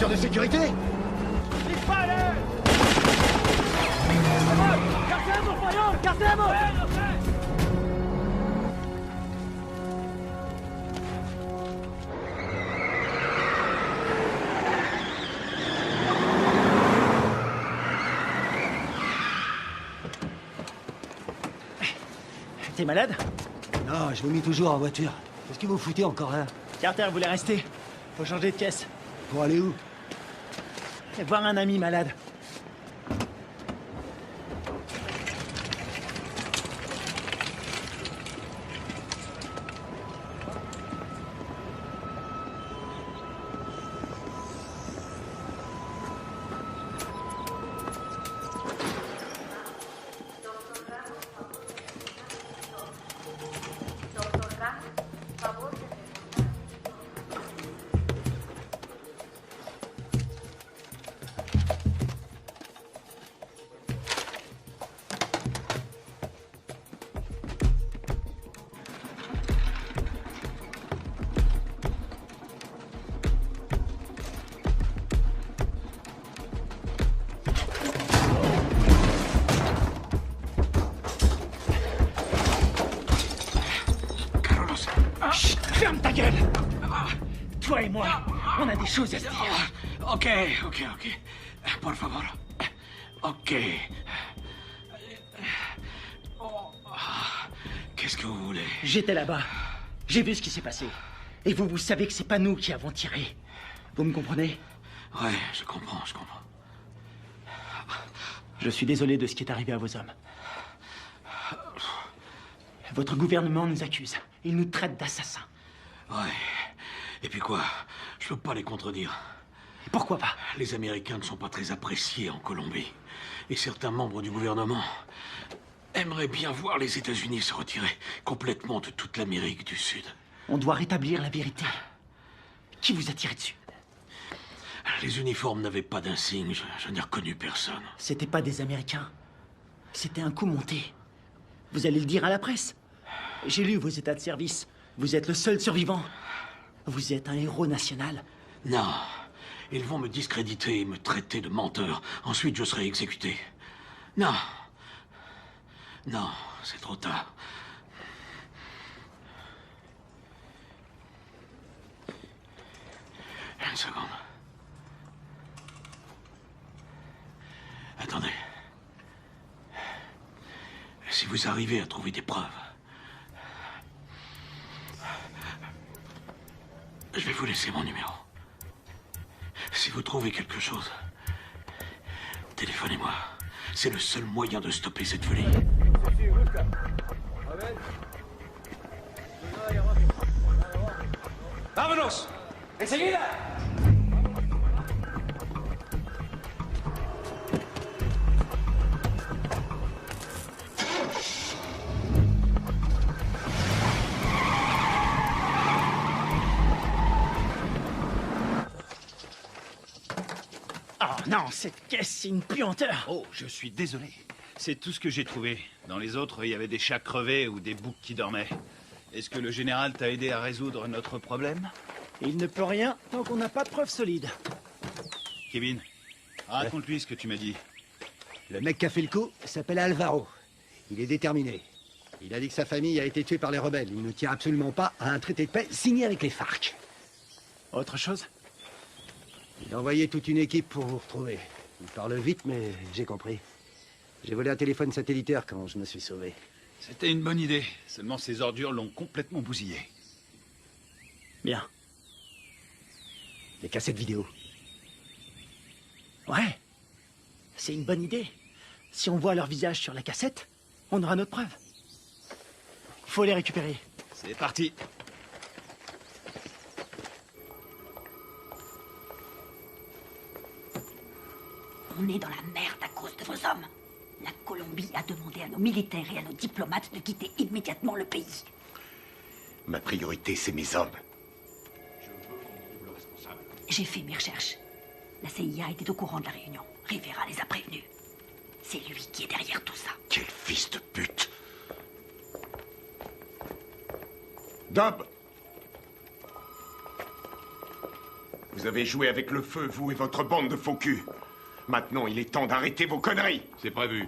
De sécurité. T'es malade? Non, je vomis toujours en voiture. Qu'est-ce que vous foutez encore là? Carter voulait rester. Faut changer de caisse. Pour aller où? Voir un ami malade. Toi et moi, on a des choses à se dire. Ok. Por favor. Ok. Qu'est-ce que vous voulez? J'étais là-bas. J'ai vu ce qui s'est passé. Et vous savez que c'est pas nous qui avons tiré. Vous me comprenez? Ouais, je comprends. Je suis désolé de ce qui est arrivé à vos hommes. Votre gouvernement nous accuse. Il nous traite d'assassins. Ouais. Et puis quoi? Je peux pas les contredire. Et pourquoi pas? Les Américains ne sont pas très appréciés en Colombie. Et certains membres du gouvernement aimeraient bien voir les États-Unis se retirer complètement de toute l'Amérique du Sud. On doit rétablir la vérité. Qui vous a tiré dessus? Les uniformes n'avaient pas d'insigne. Je n'ai reconnu personne. C'était pas des Américains. C'était un coup monté. Vous allez le dire à la presse. J'ai lu vos états de service. Vous êtes le seul survivant. Vous êtes un héros national. Non. Ils vont me discréditer et me traiter de menteur. Ensuite, je serai exécuté. Non, c'est trop tard. Une seconde. Attendez. Si vous arrivez à trouver des preuves, je vais vous laisser mon numéro. Si vous trouvez quelque chose, téléphonez-moi. C'est le seul moyen de stopper cette folie. ¡Vámonos! ¡Enseguida! Oh non, cette caisse, c'est une puanteur. Oh, je suis désolé. C'est tout ce que j'ai trouvé. Dans les autres, il y avait des chats crevés ou des boucs qui dormaient. Est-ce que le général t'a aidé à résoudre notre problème? Il ne peut rien tant qu'on n'a pas de preuves solides. Kevin, raconte-lui ce que tu m'as dit. Le mec qui a fait le coup s'appelle Alvaro. Il est déterminé. Il a dit que sa famille a été tuée par les rebelles. Il ne tient absolument pas à un traité de paix signé avec les FARC. Autre chose? Il a envoyé toute une équipe pour vous retrouver. Il parle vite, mais j'ai compris. J'ai volé un téléphone satellitaire quand je me suis sauvé. C'était une bonne idée. Seulement ces ordures l'ont complètement bousillé. Bien. Les cassettes vidéo. Ouais. C'est une bonne idée. Si on voit leur visage sur la cassette, on aura notre preuve. Faut les récupérer. C'est parti. On est dans la merde à cause de vos hommes. La Colombie a demandé à nos militaires et à nos diplomates de quitter immédiatement le pays. Ma priorité, c'est mes hommes. J'ai fait mes recherches. La CIA était au courant de la réunion. Rivera les a prévenus. C'est lui qui est derrière tout ça. Quel fils de pute! Dob! Vous avez joué avec le feu, vous et votre bande de faux culs. Maintenant, il est temps d'arrêter vos conneries. C'est prévu.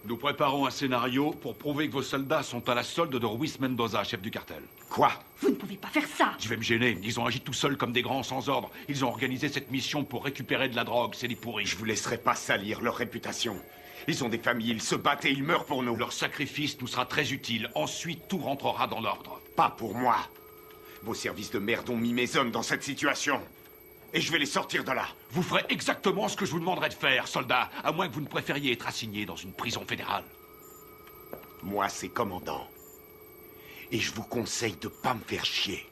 Nous préparons un scénario pour prouver que vos soldats sont à la solde de Ruiz Mendoza, chef du cartel. Quoi? Vous ne pouvez pas faire ça. Je vais me gêner. Ils ont agi tout seuls comme des grands sans ordre. Ils ont organisé cette mission pour récupérer de la drogue. C'est des pourris. Je vous laisserai pas salir leur réputation. Ils ont des familles, ils se battent et ils meurent pour nous. Leur sacrifice nous sera très utile. Ensuite, tout rentrera dans l'ordre. Pas pour moi. Vos services de merde ont mis mes hommes dans cette situation. Et je vais les sortir de là. Vous ferez exactement ce que je vous demanderai de faire, soldat, à moins que vous ne préfériez être assigné dans une prison fédérale. Moi, c'est commandant. Et je vous conseille de pas me faire chier.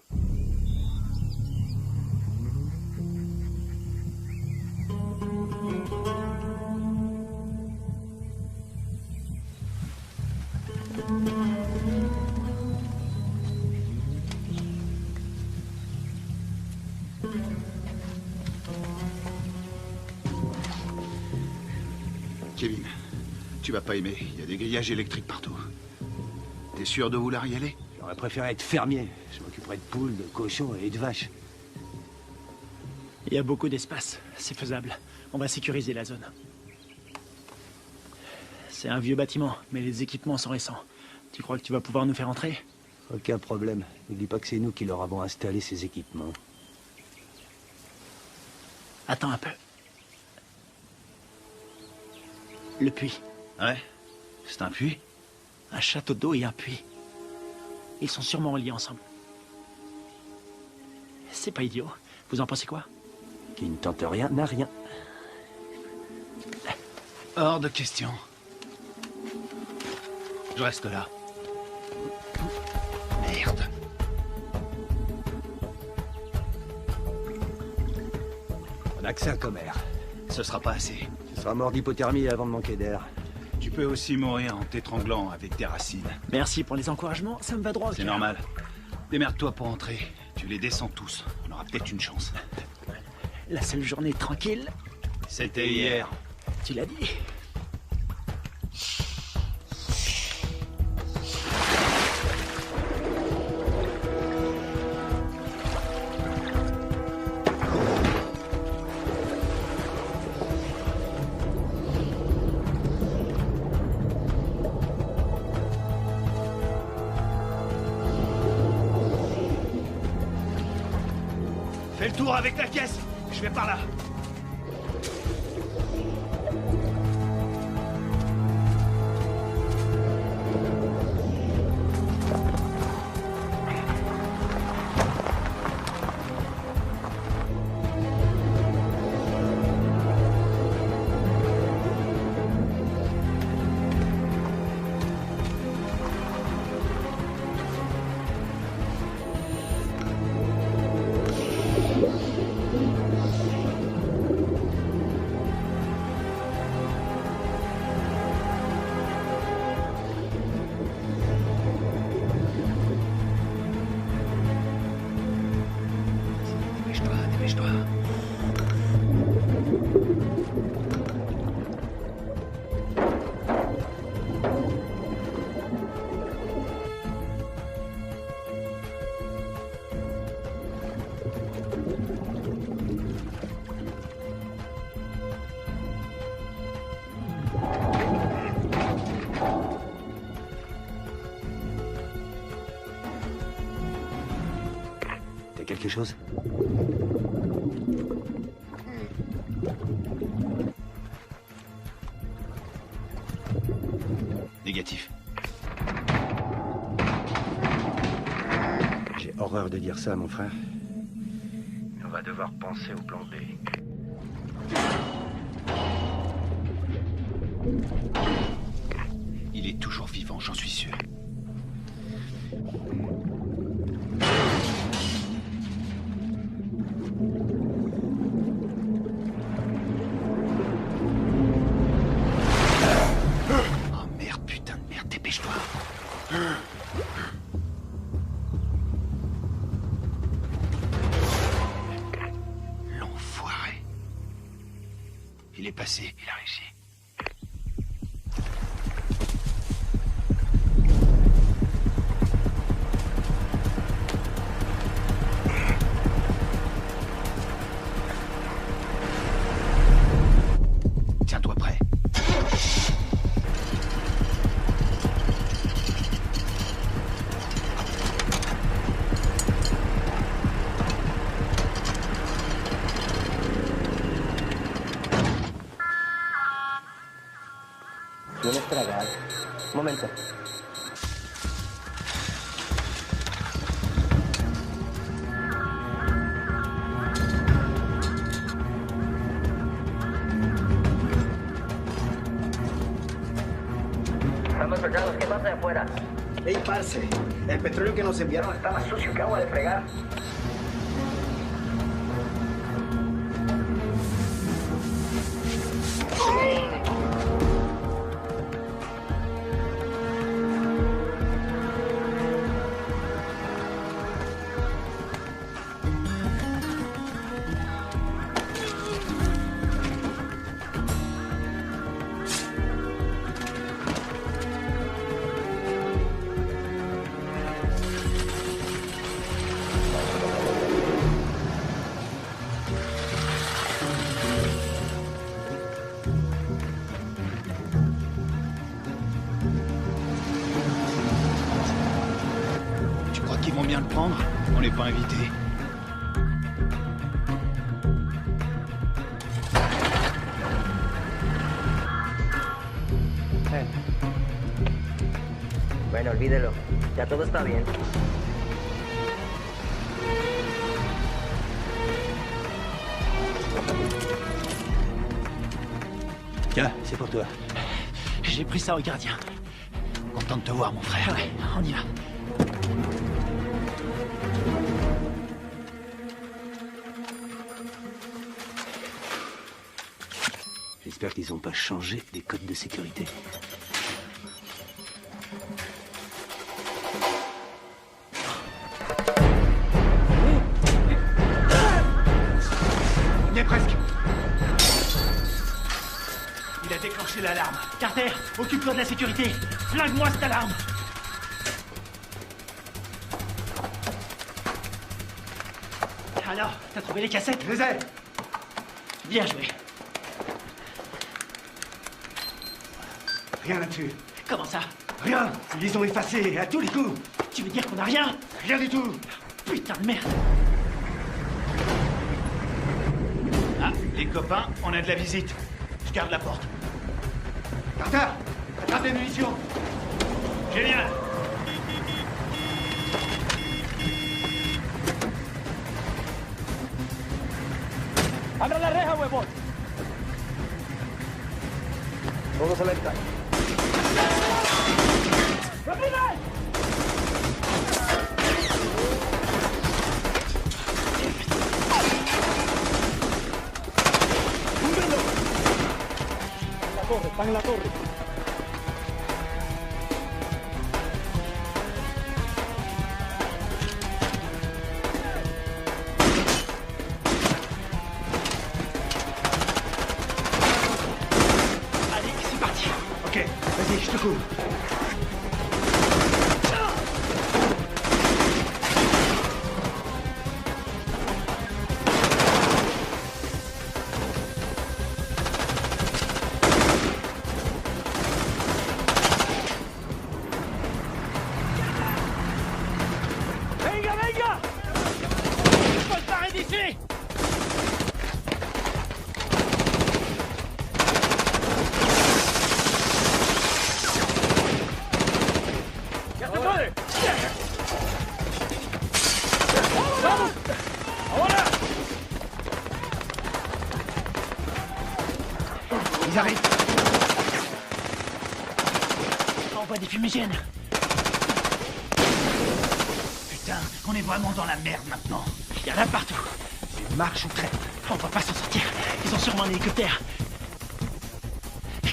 Kevin, tu vas pas aimer. Il y a des grillages électriques partout. T'es sûr de vouloir y aller? J'aurais préféré être fermier. Je m'occuperais de poules, de cochons et de vaches. Il y a beaucoup d'espace. C'est faisable. On va sécuriser la zone. C'est un vieux bâtiment, mais les équipements sont récents. Tu crois que tu vas pouvoir nous faire entrer? Aucun problème. N'oublie pas que c'est nous qui leur avons installé ces équipements. Attends un peu. Le puits. Ouais? C'est un puits? Un château d'eau et un puits. Ils sont sûrement reliés ensemble. C'est pas idiot. Vous en pensez quoi? Qui ne tente rien n'a rien. Hors de question. Je reste là. Merde. On a que ça comme air. Ce sera pas assez. Tu seras mort d'hypothermie avant de manquer d'air. Tu peux aussi mourir en t'étranglant avec des racines. Merci pour les encouragements, ça me va droit au cœur. C'est normal. Démerde-toi pour entrer. Tu les descends tous. On aura peut-être une chance. La seule journée tranquille... C'était hier. Tu l'as dit. Fais le tour avec la caisse. Je vais par là. Quelque chose? Négatif. J'ai horreur de dire ça, mon frère. On va devoir penser au plan B. Il est toujours vivant, j'en suis sûr. L'enfoiré. Il est passé, il a réussi. Tiens-toi prêt. Non estragar. Un momento. Estamos soldados, ¿qué pasa de afuera? Ey, parce, el petróleo que nos enviaron Está más sucio que agua de fregar. Ils vont bien le prendre. On n'est pas invités. Bueno, olvídelo. Ya todo está bien. Tiens, c'est pour toi. J'ai pris ça au gardien. Content de te voir, mon frère. Ouais, on y va. J'espère qu'ils n'ont pas changé les codes de sécurité. On y est presque. Il a déclenché l'alarme. Carter, occupe-toi de la sécurité. Flingue-moi cette alarme. Alors, t'as trouvé les cassettes? Je les ai. Bien joué. Rien là-dessus. Comment ça? Rien. Ils les ont effacés à tous les coups. Tu veux dire qu'on a rien? Rien du tout. Putain de merde. Ah, les copains, on a de la visite. Je garde la porte. Carter, attrape les munitions. Génial. ¡Abra la reja, huevón! Todos alerta. Están en la torre. Allez, c'est parti. Ok, vas-y, je te couvre. ¡Venga, venga! Faut se barrer d'ici. ¡Ya se puede! ¡Vamos! ¡Ahora! Ils arrivent. Envoie des fumigènes. Putain, on est vraiment dans la merde maintenant. Il y en a partout. Marche ou traite. On va pas s'en sortir. Ils ont sûrement un hélicoptère.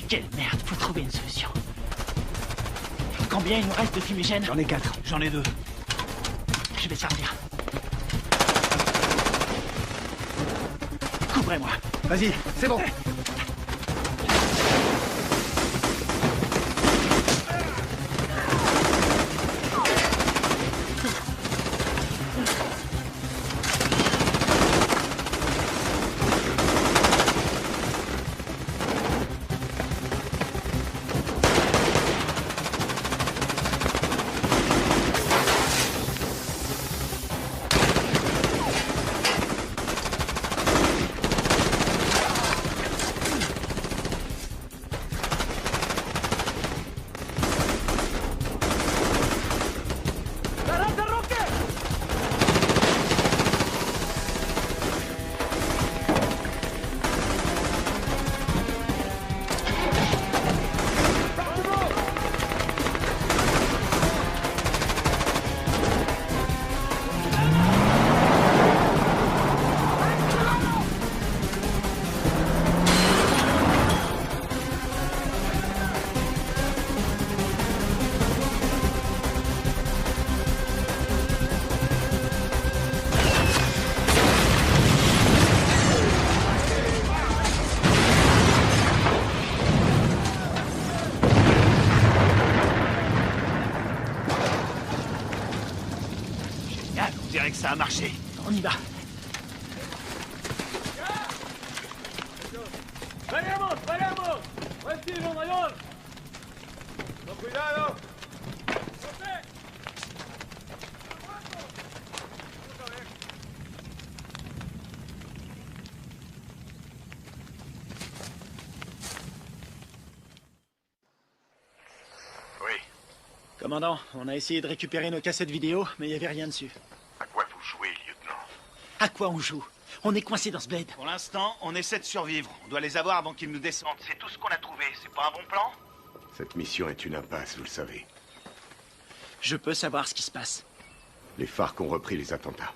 Quelle merde, faut trouver une solution. Combien il nous reste de fumigènes? J'en ai 4. J'en ai 2. Je vais servir. Couvrez-moi. Vas-y, c'est bon. ¡Garante, Roque! Génial, on dirait que ça a marché. On y va. ¡Veremos, veremos! ¡Buen tiro, mayor! ¡Con cuidado! Commandant, on a essayé de récupérer nos cassettes vidéo, mais il n'y avait rien dessus. À quoi vous jouez, lieutenant? À quoi on joue? On est coincé dans ce bled. Pour l'instant, on essaie de survivre. On doit les avoir avant qu'ils nous descendent. C'est tout ce qu'on a trouvé. C'est pas un bon plan? Cette mission est une impasse, vous le savez. Je peux savoir ce qui se passe. Les FARC ont repris les attentats.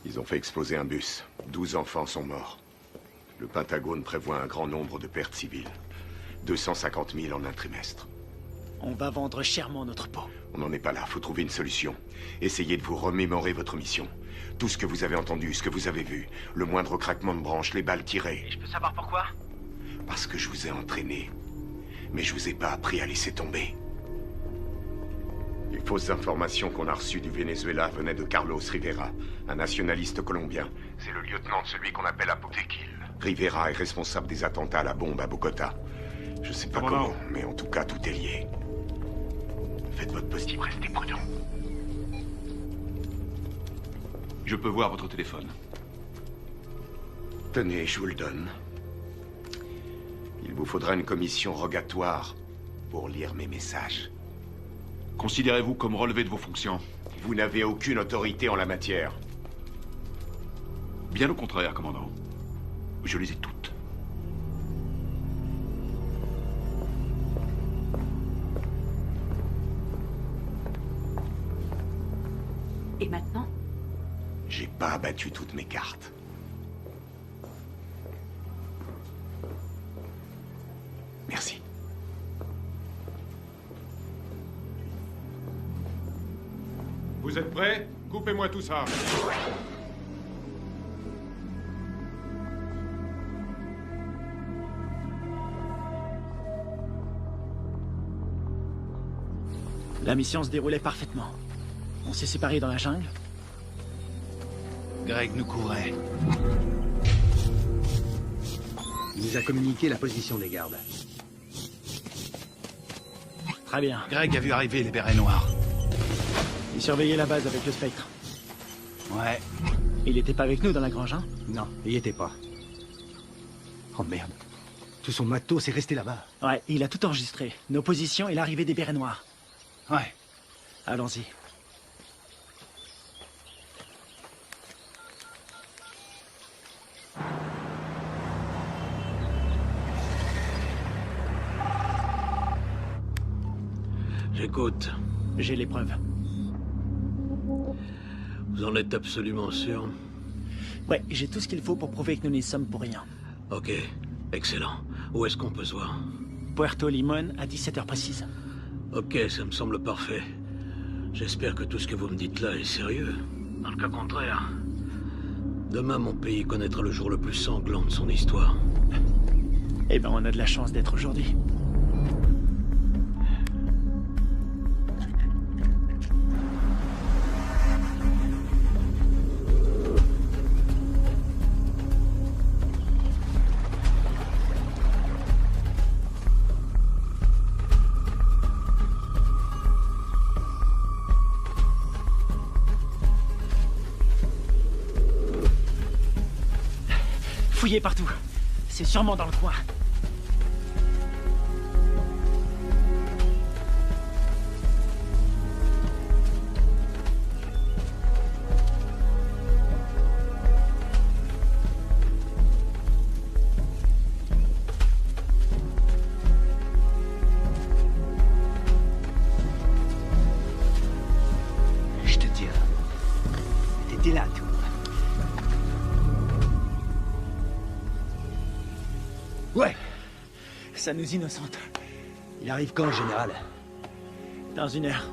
Ils ont fait exploser un bus. 12 enfants sont morts. Le Pentagone prévoit un grand nombre de pertes civiles. 250 000 en un trimestre. On va vendre chèrement notre peau. On n'en est pas là, faut trouver une solution. Essayez de vous remémorer votre mission. Tout ce que vous avez entendu, ce que vous avez vu. Le moindre craquement de branche, les balles tirées. Et je peux savoir pourquoi? Parce que je vous ai entraîné. Mais je vous ai pas appris à laisser tomber. Les fausses informations qu'on a reçues du Venezuela venaient de Carlos Rivera, un nationaliste colombien. C'est le lieutenant de celui qu'on appelle Apotequil. Rivera est responsable des attentats à la bombe à Bogota. Je sais pas comment, mais en tout cas, tout est lié. Faites votre possible, restez prudent. Je peux voir votre téléphone. Tenez, je vous le donne. Il vous faudra une commission rogatoire pour lire mes messages. Considérez-vous comme relevé de vos fonctions? Vous n'avez aucune autorité en la matière. Bien au contraire, commandant. Je les ai toutes. Et maintenant? J'ai pas abattu toutes mes cartes. Merci. Vous êtes prêts? Coupez-moi tout ça. La mission se déroulait parfaitement. On s'est séparés dans la jungle. Greg nous couvrait. Il nous a communiqué la position des gardes. Très bien. Greg a vu arriver les bérets noirs. Il surveillait la base avec le spectre. Ouais. Il était pas avec nous dans la grange, hein? Non, il y était pas. Oh merde. Tout son matos est resté là-bas. Ouais, il a tout enregistré. Nos positions et l'arrivée des bérets noirs. Ouais. Allons-y. J'écoute. J'ai les preuves. Vous en êtes absolument sûr? Ouais, j'ai tout ce qu'il faut pour prouver que nous n'y sommes pour rien. Ok, excellent. Où est-ce qu'on peut se voir? Puerto Limón à 17h précise. Ok, ça me semble parfait. J'espère que tout ce que vous me dites là est sérieux. Dans le cas contraire, demain mon pays connaîtra le jour le plus sanglant de son histoire. Eh ben, on a de la chance d'être aujourd'hui. Fouillez partout. C'est sûrement dans le coin. Je te dis, t'étais là, toi. Ouais. Ça nous innocente. Il arrive quand, général? Dans 1 heure.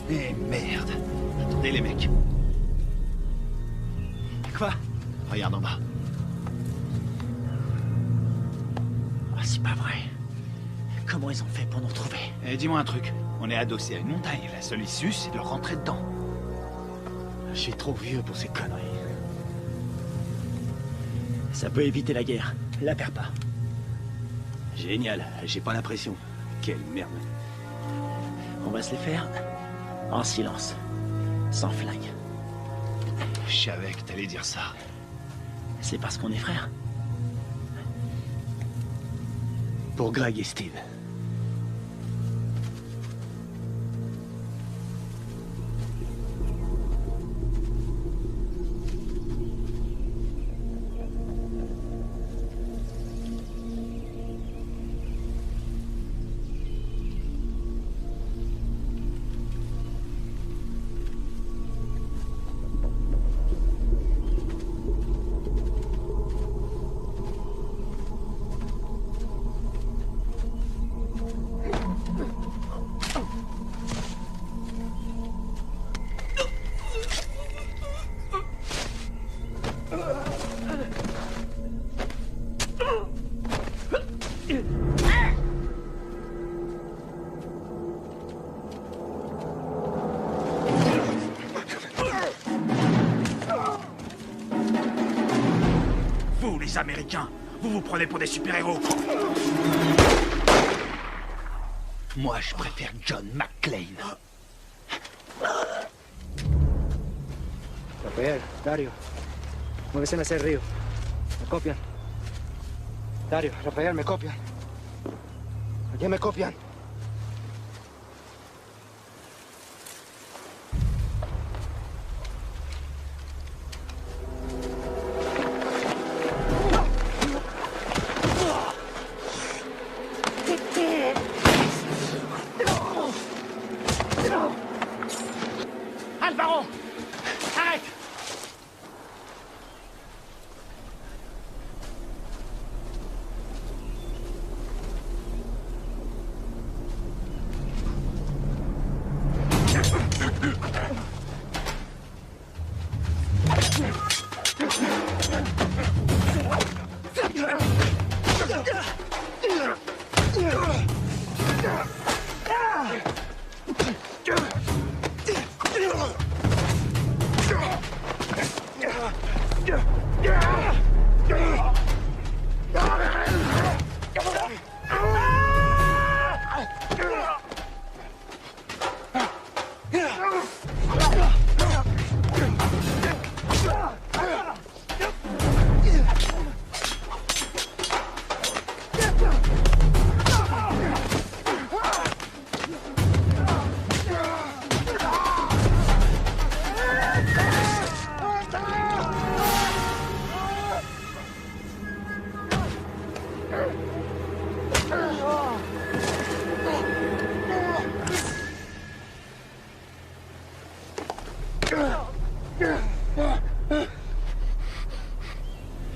Eh merde. Attendez les mecs. Quoi? Regarde en bas. Ah, c'est pas vrai. Comment ils ont fait pour nous retrouver? Eh, dis-moi un truc. On est adossé à une montagne. La seule issue, c'est de rentrer dedans. Je suis trop vieux pour ces conneries. Ça peut éviter la guerre. La perds pas. Génial, j'ai pas l'impression. Quelle merde. On va se les faire en silence. Sans flingue. Je savais que t'allais dire ça. C'est parce qu'on est frères. Pour Greg et Steve. les Américains. Vous vous prenez pour des super-héros. Moi, je préfère John McClane. Rafael, Dario, muévese hacia el río. Me copian. Dario, Rafael, me copian. Allí me copian. Alvaro! Arrête!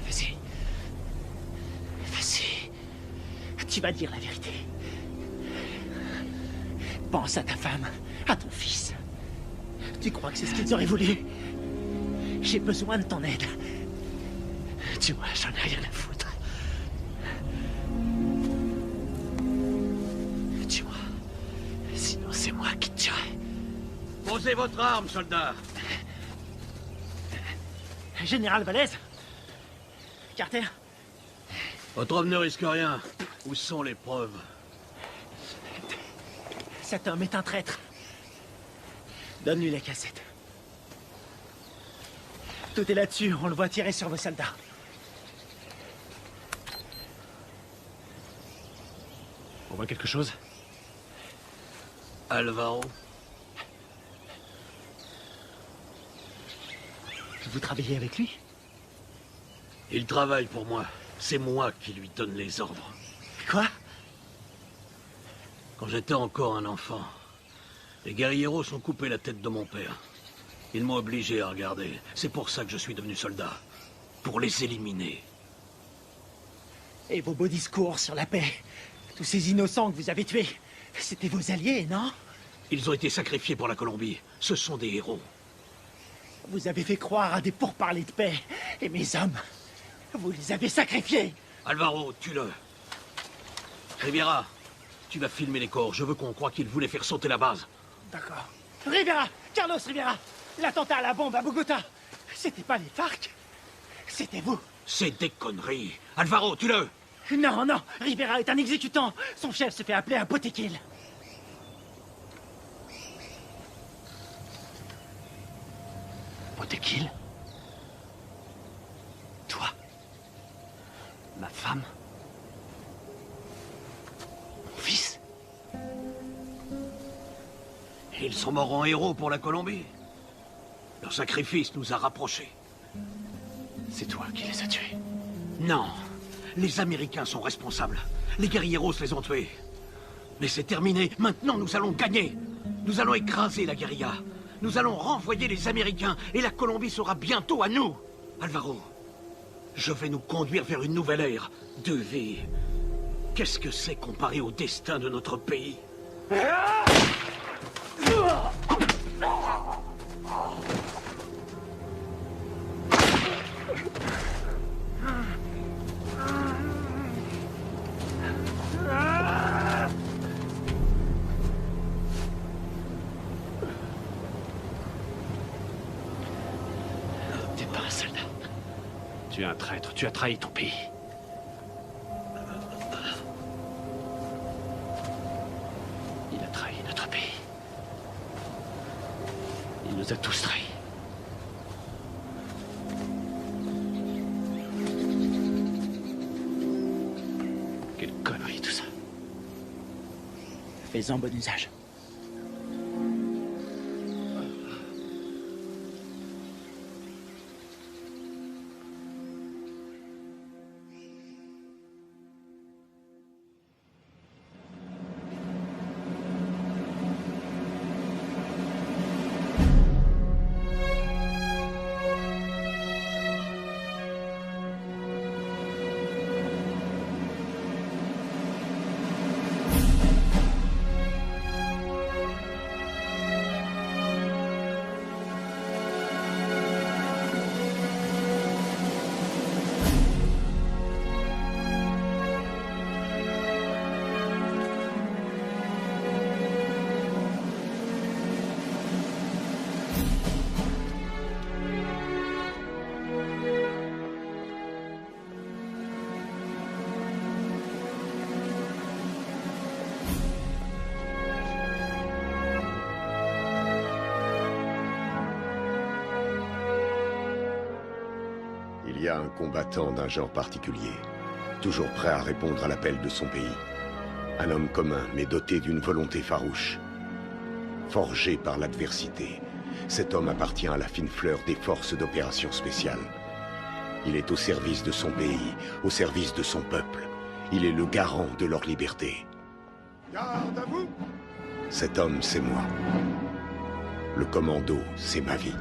Vas-y. Vas-y. Tu vas dire la vérité. Pense à ta femme, à ton fils. Tu crois que c'est ce qu'ils auraient voulu? J'ai besoin de ton aide. Tu vois, j'en ai rien à foutre. Tu vois, sinon c'est moi qui te tuerai. Posez votre arme, soldat. Général Valez? Carter? Votre homme ne risque rien. Où sont les preuves? Cet homme est un traître. Donne-lui la cassette. Tout est là-dessus, on le voit tirer sur vos soldats. On voit quelque chose? Alvaro? Vous travaillez avec lui? Il travaille pour moi. C'est moi qui lui donne les ordres. Quoi? Quand j'étais encore un enfant, les guerrilleros ont coupé la tête de mon père. Ils m'ont obligé à regarder. C'est pour ça que je suis devenu soldat. Pour les éliminer. Et vos beaux discours sur la paix? Tous ces innocents que vous avez tués, c'était vos alliés, non? Ils ont été sacrifiés pour la Colombie. Ce sont des héros. Vous avez fait croire à des pourparlers de paix. Et mes hommes, vous les avez sacrifiés. Alvaro, tue-le. Riviera, tu vas filmer les corps. Je veux qu'on croie qu'ils voulaient faire sauter la base. D'accord. Rivera! Carlos Rivera! L'attentat à la bombe à Bogota! C'était pas les FARC? C'était vous! C'est des conneries! Alvaro, tue-le! Non, non! Rivera est un exécutant! Son chef se fait appeler un Potequil! Potequil? Toi? Ma femme? Mon fils? Ils sont morts en héros pour la Colombie. Leur sacrifice nous a rapprochés. C'est toi qui les as tués? Non. Les Américains sont responsables. Les guerrilleros les ont tués. Mais c'est terminé. Maintenant, nous allons gagner. Nous allons écraser la guérilla. Nous allons renvoyer les Américains et la Colombie sera bientôt à nous. Alvaro, je vais nous conduire vers une nouvelle ère de vie. Qu'est-ce que c'est comparé au destin de notre pays? T'es pas un soldat. Tu es un traître, tu as trahi ton pays. Il a trahi notre pays. Il nous a tous trahis. Quelle connerie tout ça. Fais-en bon usage. Il y a un combattant d'un genre particulier, toujours prêt à répondre à l'appel de son pays. Un homme commun, mais doté d'une volonté farouche. Forgé par l'adversité, cet homme appartient à la fine fleur des forces d'opération spéciales. Il est au service de son pays, au service de son peuple. Il est le garant de leur liberté. Garde à vous! Cet homme, c'est moi. Le commando, c'est ma vie.